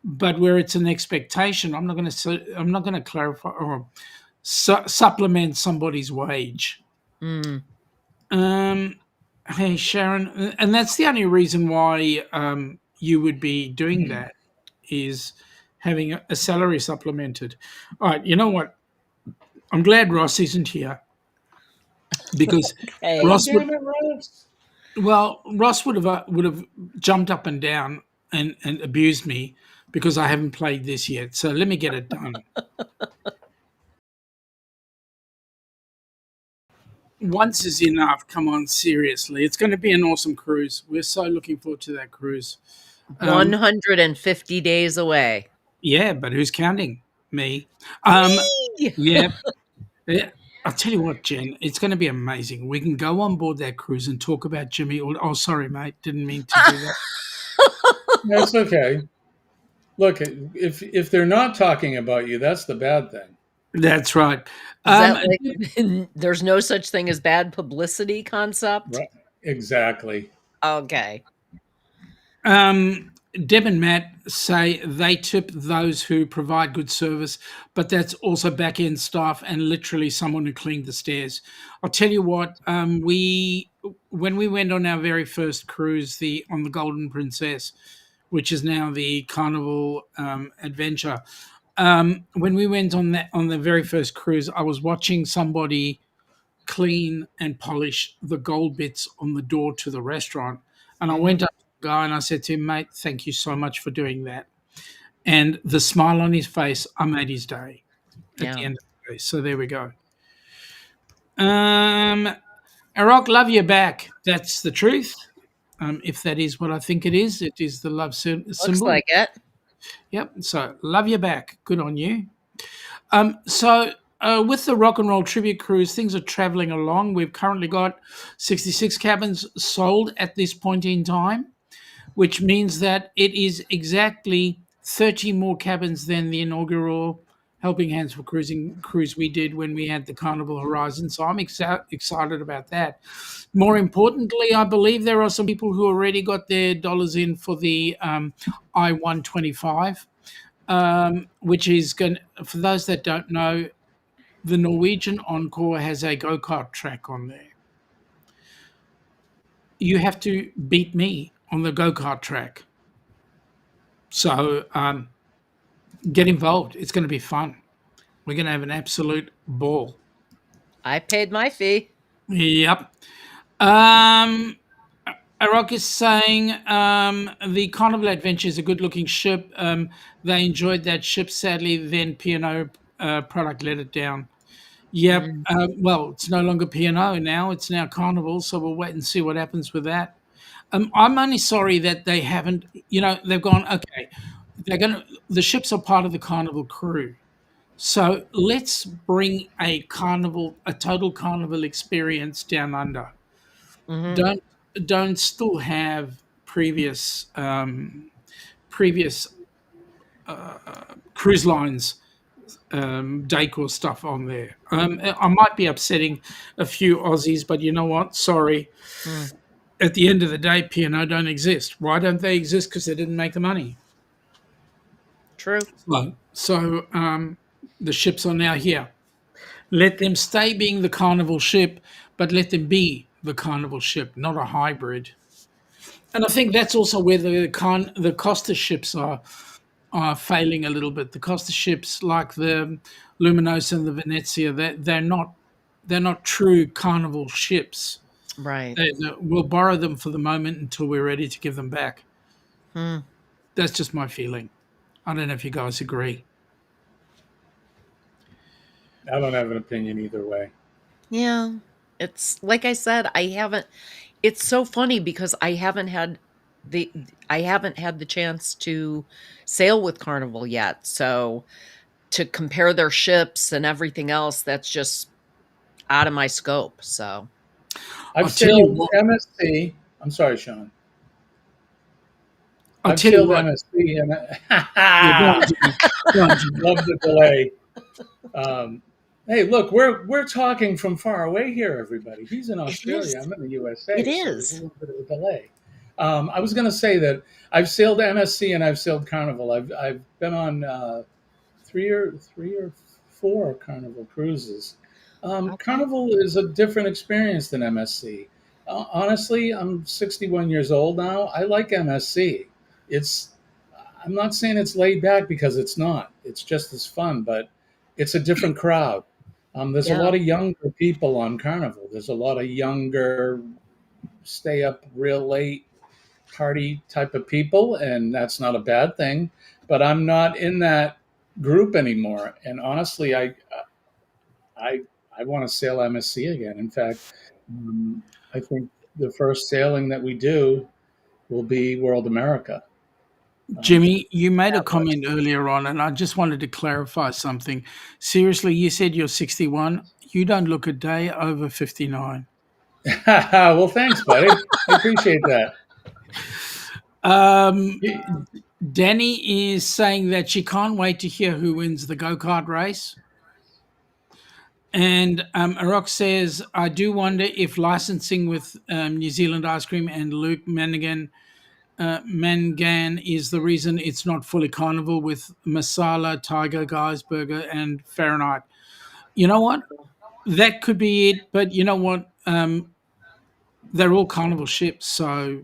but where it's an expectation, I'm not going to say, I'm not going to clarify or supplement somebody's wage. Mm. Um, hey Sharon, and that's the only reason why you would be doing that is having a salary supplemented. All right, you know what? I'm glad Ross isn't here because Hey. God Ross would damn it, Ross. Ross would have jumped up and down and abused me because I haven't played this yet. So let me get it done. Once is enough. Come on, seriously. It's going to be an awesome cruise. We're so looking forward to that cruise. Um, 150 days away. yeah, but who's counting? Me. Um, Me. yeah, yeah. I'll tell you what, Jen, it's going to be amazing. We can go on board that cruise and talk about Jimmy. Oh, sorry, mate. Didn't mean to do that. That's okay. Look, if they're not talking about you, that's the bad thing. That's right. Is Um, that like there's no such thing as bad publicity concept? Right. Exactly. Okay. Um, Deb and Matt say they tip those who provide good service, but that's also back end staff and literally someone who cleaned the stairs. I'll tell you what, we when we went on our very first cruise, the on the Golden Princess, which is now the Carnival Adventure. When we went on the very first cruise, I was watching somebody clean and polish the gold bits on the door to the restaurant. And I Mhm. went up to the guy and I said to him, mate, thank you so much for doing that. And the smile on his face, I made his day at the Yeah. end of the day. So there we go. Um, Arak, love you back. That's the truth. If that is what I think it is the love Looks symbol. like it. Yep. So love you back. Good on you. With the Rock and Roll Tribute Cruise, things are traveling along. We've currently got 66 cabins sold at this point in time, which means that it is exactly 30 more cabins than the inaugural Helping Hands for Cruising cruise we did when we had the Carnival Horizon. So I'm excited about that. More importantly, I believe there are some people who already got their dollars in for the I-125, which is going. For those that don't know, the Norwegian Encore has a go kart track on there. you have to beat me on the go-kart track. So get involved. It's going to be fun. We're going to have an absolute ball. I paid my fee. Yep. Um, Arok is saying the Carnival Adventure is a good-looking ship. They enjoyed that ship. Sadly, then P&O product let it down. Yep. Mm, Well, it's no longer P&O now. It's now Carnival. So we'll wait and see what happens with that. I'm only sorry that they haven't. They've gone. Okay, the ships are part of the Carnival crew. So let's bring a total carnival experience down under. mhm. Don't don't still have previous cruise lines decor stuff on there. I might be upsetting a few Aussies, but you know what? Sorry. Mm, At the end of the day, P&O don't exist. Why don't they exist? Because they didn't make the money. true. So the ships are now here. Let them stay being the carnival ship, but let them be the carnival ship, not a hybrid. And I think that's also where the Costa ships are failing a little bit. The Costa ships, like the Luminos and the Venezia, they're not true carnival ships. Right. We'll borrow them for the moment until we're ready to give them back. Hmm. That's just my feeling. I don't know if you guys agree. I don't have an opinion either way. Yeah. It's like I said, I haven't it's so funny because the I haven't had the chance to sail with Carnival yet. So to compare their ships and everything else, that's just out of my scope. So, I've I'll tell you sailed what. MSC. I'm sorry, Sean. I'll I've tell you sailed what. MSC and Yeah, go on, Jimmy. Go on, Jimmy. love the delay. Um, hey, look, we're talking from far away here, everybody. He's in it is. Australia. I'm in the It USA, so there's a is. little bit of a delay. I was going to say that I've sailed MSC and I've sailed Carnival. I've been on three or four Carnival cruises. Okay. Carnival is a different experience than MSC. Honestly, I'm 61 years old now. I like MSC. It's I'm not saying it's laid back because it's not. It's just as fun, but it's a different crowd. There's a Yeah. lot of younger people on Carnival. There's a lot of younger, stay up real late party type of people, and that's not a bad thing. But I'm not in that group anymore. And honestly, I, I want to sail MSC again. In fact, I think the first sailing that we do will be World America. Jimmy, you made a Catholics. comment earlier on, and I just wanted to clarify something. Seriously, you said you're 61. You don't look a day over 59. Well, thanks, buddy. I appreciate that. Um, Danny is saying that she can't wait to hear who wins the go kart race. And Arok says, I do wonder if licensing with New Zealand Ice Cream and Luke Mangan is the reason it's not fully carnival with Masala, Tiger, Guy's Burger, and Fahrenheit. You know what? That could be it. But you know what? They're all carnival ships. So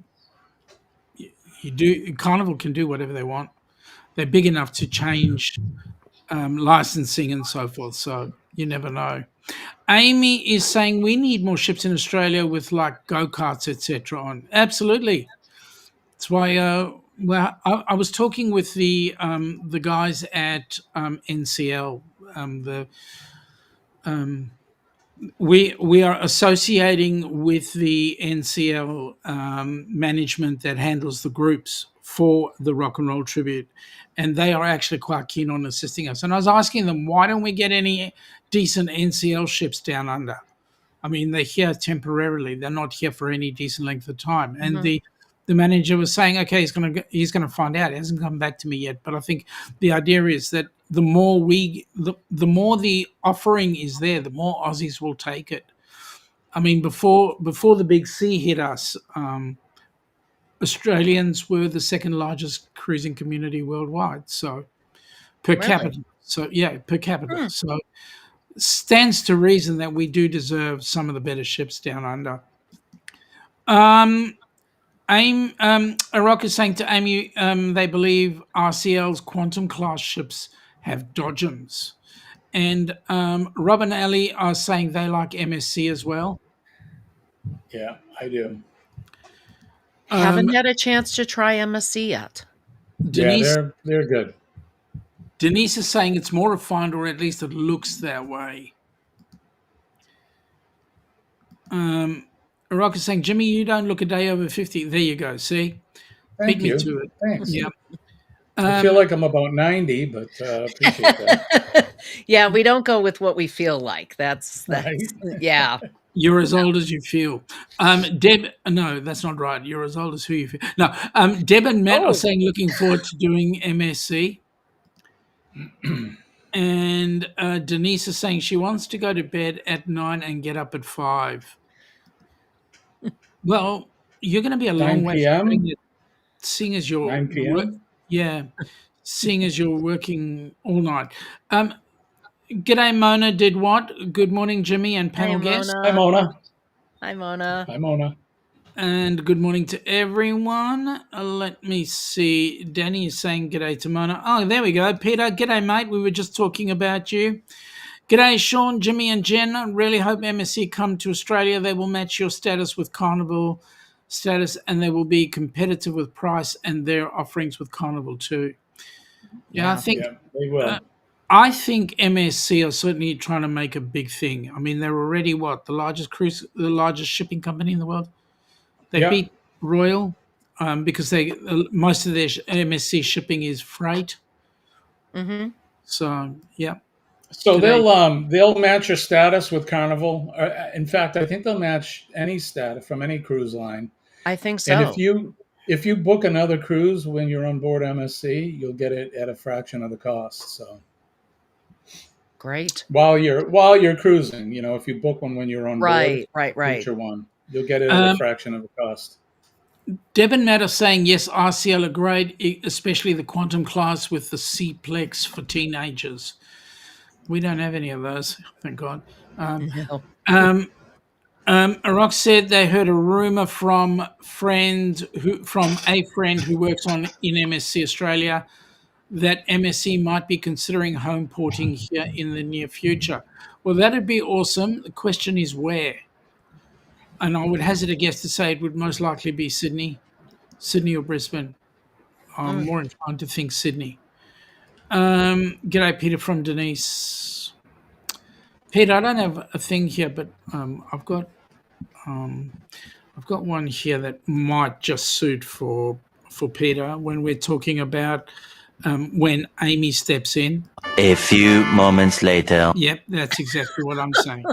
Carnival can do whatever they want. They're big enough to change licensing and so forth. So you never know. Amy is saying we need more ships in Australia with like go karts, etc. On absolutely. That's why. Well, I was talking with the guys at NCL. The we are associating with the NCL management that handles the groups for the Rock and Roll Tribute, and they are actually quite keen on assisting us. And I was asking them, why don't we get any decent NCL ships down under? I mean, they're here temporarily; they're not here for any decent length of time. And Mhm. the manager was saying, okay, he's gonna find out. He hasn't come back to me yet, but I think the idea is that the more the offering is there, the more Aussies will take it. I mean, before the big C hit us, Australians were the second largest cruising community worldwide. So per Really? capita. So yeah, per capita. Hmm. So stands to reason that we do deserve some of the better ships down under. Iraq is saying to Amy, they believe RCL's quantum class ships have dodgems. And Rob and Ellie are saying they like MSC as well. Yeah, I do. Haven't had a chance to try MSC yet. Yeah, Denise they're good. Denise is saying it's more refined, or at least it looks that way. Iraq is saying, Jimmy, you don't look a day over 50. There you go. See? Beat Thank me you. to it. Thanks. Yeah. I feel like I'm about 90, but appreciate that. Yeah, we don't go with what we feel like. That's Right? yeah. You're as old as you feel. Deb, no, that's not right. You're as old as who you feel. No, Deb and Matt are saying looking forward to doing MSC. And Denise is saying she wants to go to bed at 9 and get up at 5. Well, you're going to be a long 9 way from doing p.m. it, seeing as you're 9 p.m. yeah, seeing as you're working all night. G'day, Mona. Did what? Good morning, Jimmy and panel guest. Hi, Mona. Hi, Mona. Hi, Mona. And good morning to everyone. Let me see. Danny is saying g'day to Mona. Oh, there we go. Peter, g'day, mate. We were just talking about you. G'day, Sean, Jimmy, and Jen. I really hope MSC come to Australia. They will match your status with Carnival status, and they will be competitive with price and their offerings with Carnival too. Yeah, I think they will. I think MSC are certainly trying to make a big thing. I mean, they're already the largest shipping company in the world. They beat Royal because most of their MSC shipping is freight. Mm-hmm. So yeah. So they'll match your status with Carnival. In fact, I think they'll match any status from any cruise line. I think so. And if you book another cruise when you're on board MSC, you'll get it at a fraction of the cost. So great. While you're cruising, if you book one when you're on board, right. future one, you'll get it at a fraction of the cost. Deb and Matt are saying yes, RCL are great, especially the quantum class with the C-Plex for teenagers. We don't have any of those, thank God. Iraq said they heard a rumor from a friend who works in MSC Australia that MSC might be considering home porting here in the near future. Well, that'd be awesome. The question is where. And I would hazard a guess to say it would most likely be Sydney or Brisbane. I'm more inclined to think Sydney. G'day, Peter from Denise. Peter, I don't have a thing here, but I've got one here that might just suit for Peter when we're talking about when Amy steps in. A few moments later. Yep, that's exactly what I'm saying.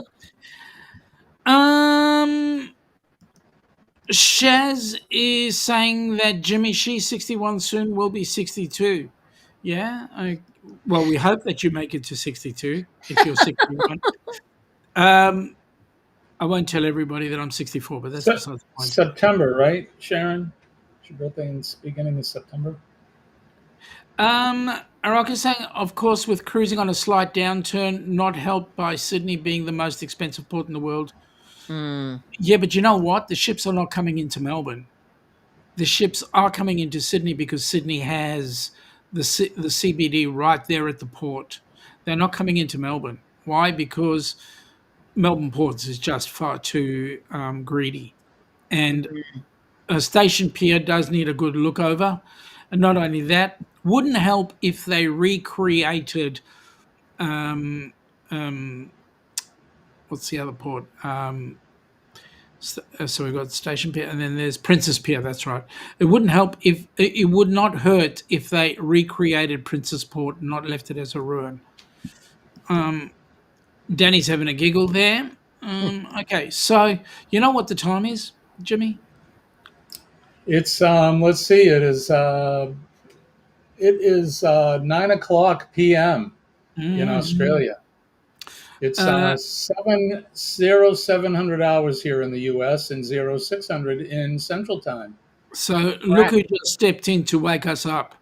Shaz is saying that Jimmy, she's 61 soon, will be 62. Yeah? Well, we hope that you make it to 62 if you're 61. I won't tell everybody that I'm 64, but that's besides the point. September, right, Sharon? Your birthday in the beginning of September? Arak is saying, of course, with cruising on a slight downturn, not helped by Sydney being the most expensive port in the world. Yeah, but you know what? The ships are not coming into Melbourne. The ships are coming into Sydney because Sydney has the CBD right there at the port. They're not coming into Melbourne. Why? Because Melbourne Ports is just far too greedy. And a station pier does need a good look over. And not only that, wouldn't help if they recreated what's the other port? So we've got Station Pier, and then there's Princess Pier. That's right. It wouldn't help if it would not hurt if they recreated Princess Port and not left it as a ruin. Danny's having a giggle there. Okay, so you know what the time is, Jimmy? It's let's see. It is 9:00 p.m. in Australia. It's 700 hours here in the U.S. and 0600 in Central Time. So look who just stepped in to wake us up.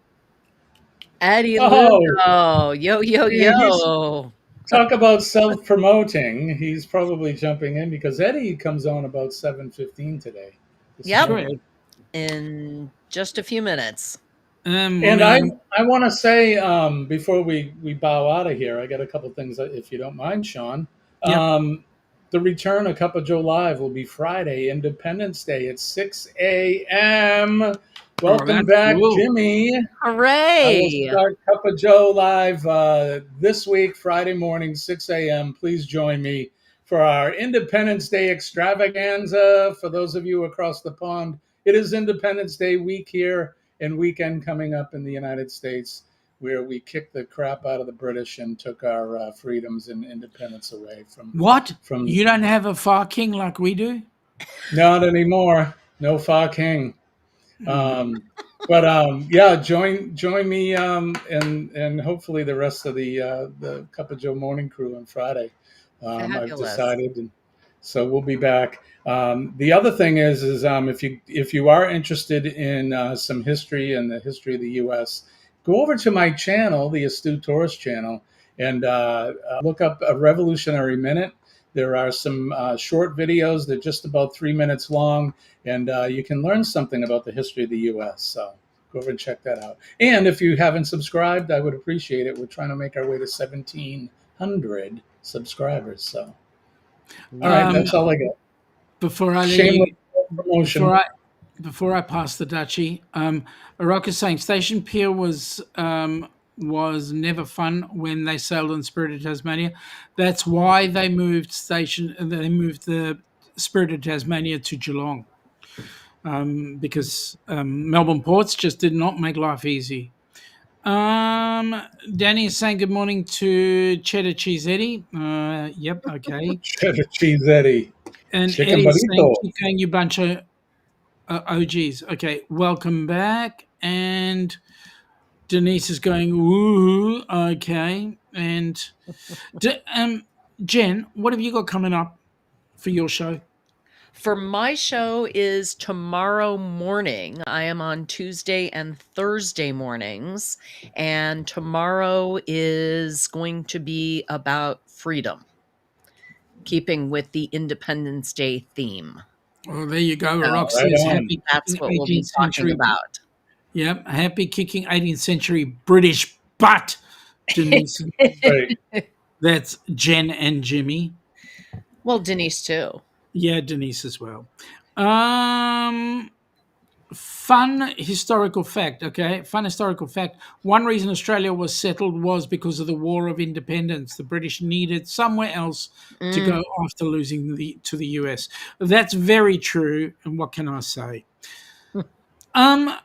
Eddie Lugo. Yo. Talk about self-promoting. He's probably jumping in because Eddie comes on about 7:15 today. Yep. Correct. In just a few minutes. And I want to say before we bow out of here, I got a couple things, if you don't mind, Shaun. Yep. The return of Cup of Joe Live will be Friday, Independence Day at 6 a.m. Welcome that's back, cool. Jimmy. I will Hooray! start Cup of Joe Live this week, Friday morning, 6 a.m. Please join me for our Independence Day extravaganza. For those of you across the pond, it is Independence Day week here and weekend coming up in the United States, where we kicked the crap out of the British and took our freedoms and independence away from. What? From You don't have a far king like we do? not anymore. No Fa King. Yeah, join me and hopefully the rest of the Cup of Joe morning crew on Friday. I've Fabulous. decided, and so we'll be back. The other thing is if you are interested in some history and the history of the U.S., go over to my channel, the Astute Tourist channel, and look up a Revolutionary Minute. There are some short videos. They're just about 3 minutes long, and you can learn something about the history of the U.S. So go over and check that out. And if you haven't subscribed, I would appreciate it. We're trying to make our way to 1,700 subscribers. So, all right, that's all I got. Before I Shameless promotion. Before I pass the duchy, Iraq is saying Station Pier was never fun when they sailed on Spirit of Tasmania. That's why they moved the Spirit of Tasmania to Geelong, because Melbourne ports just did not make life easy. Danny is saying good morning to Cheddar Cheese Eddie. Yep, okay. Cheddar Cheese Eddie. And Chicken Eddie's saying, burrito. keep going, you bunch of OGs. Okay, welcome back. And Denise is going, woo. Okay. And Jen, what have you got coming up for your show? For my show is tomorrow morning. I am on Tuesday and Thursday mornings, and tomorrow is going to be about freedom, keeping with the Independence Day theme. Oh, there you go. Oh, Roxy right is on. happy. That's what we'll be talking about. Yep, happy kicking 18th century British butt, Denise. Right. That's Jen and Jimmy. Well, Denise too. Yeah, Denise as well. Fun historical fact, okay? Fun historical fact. One reason Australia was settled was because of the War of Independence. The British needed somewhere else to go after losing to the US. That's very true, and what can I say?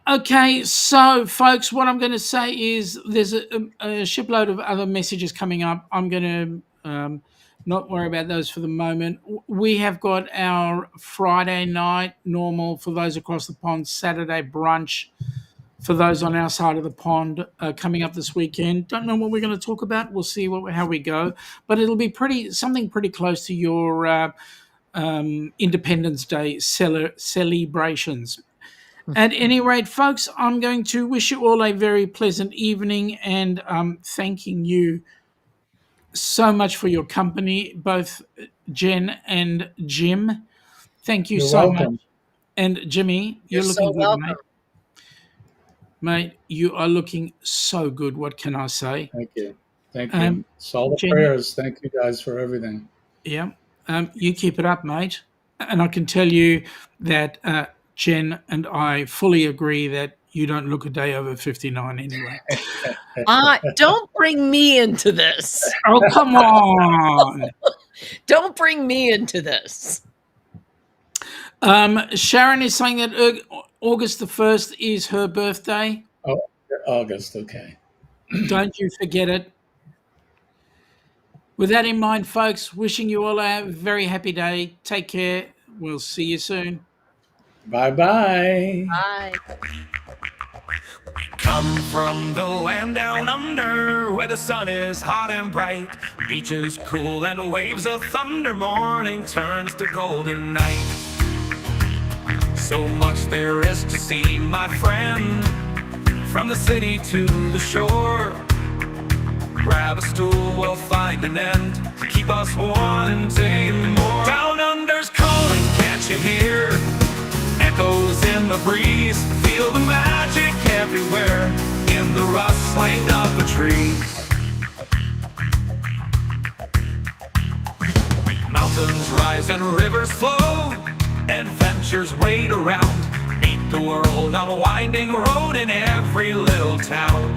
Okay, so folks, what I'm going to say is there's a shipload of other messages coming up. I'm going to not worry about those for the moment. We have got our Friday night normal for those across the pond, Saturday brunch for those on our side of the pond coming up this weekend. Don't know what we're going to talk about. We'll see how we go, but it'll be something pretty close to your Independence Day celebrations. At any rate, folks, I'm going to wish you all a very pleasant evening and thanking you so much for your company, both Jen and Jim. Thank you You're so welcome. much. And Jimmy, you're looking so good, welcome. mate. Mate, you are looking so good. What can I say? Thank you. Thank you. Solid Jen- prayers. Thank you guys for everything. Yeah. You keep it up, mate. And I can tell you that Jen and I fully agree that you don't look a day over 59 anyway. Don't bring me into this. Oh, come on. Don't bring me into this. Sharon is saying that August the 1st is her birthday. Oh, August. Okay. Don't you forget it. With that in mind, folks, wishing you all a very happy day. Take care. We'll see you soon. Bye-bye. Bye. Come from the land down under, where the sun is hot and bright, beaches cool and waves of thunder. Morning turns to golden night. So much there is to see, my friend, from the city to the shore. Grab a stool, we'll find an end to keep us wanting more. Down under's calling, can't you hear? And echoes in the breeze. Feel the magic everywhere in the rustling of the trees. Mountains rise and rivers flow, adventures wait around. Meet the world on a winding road in every little town.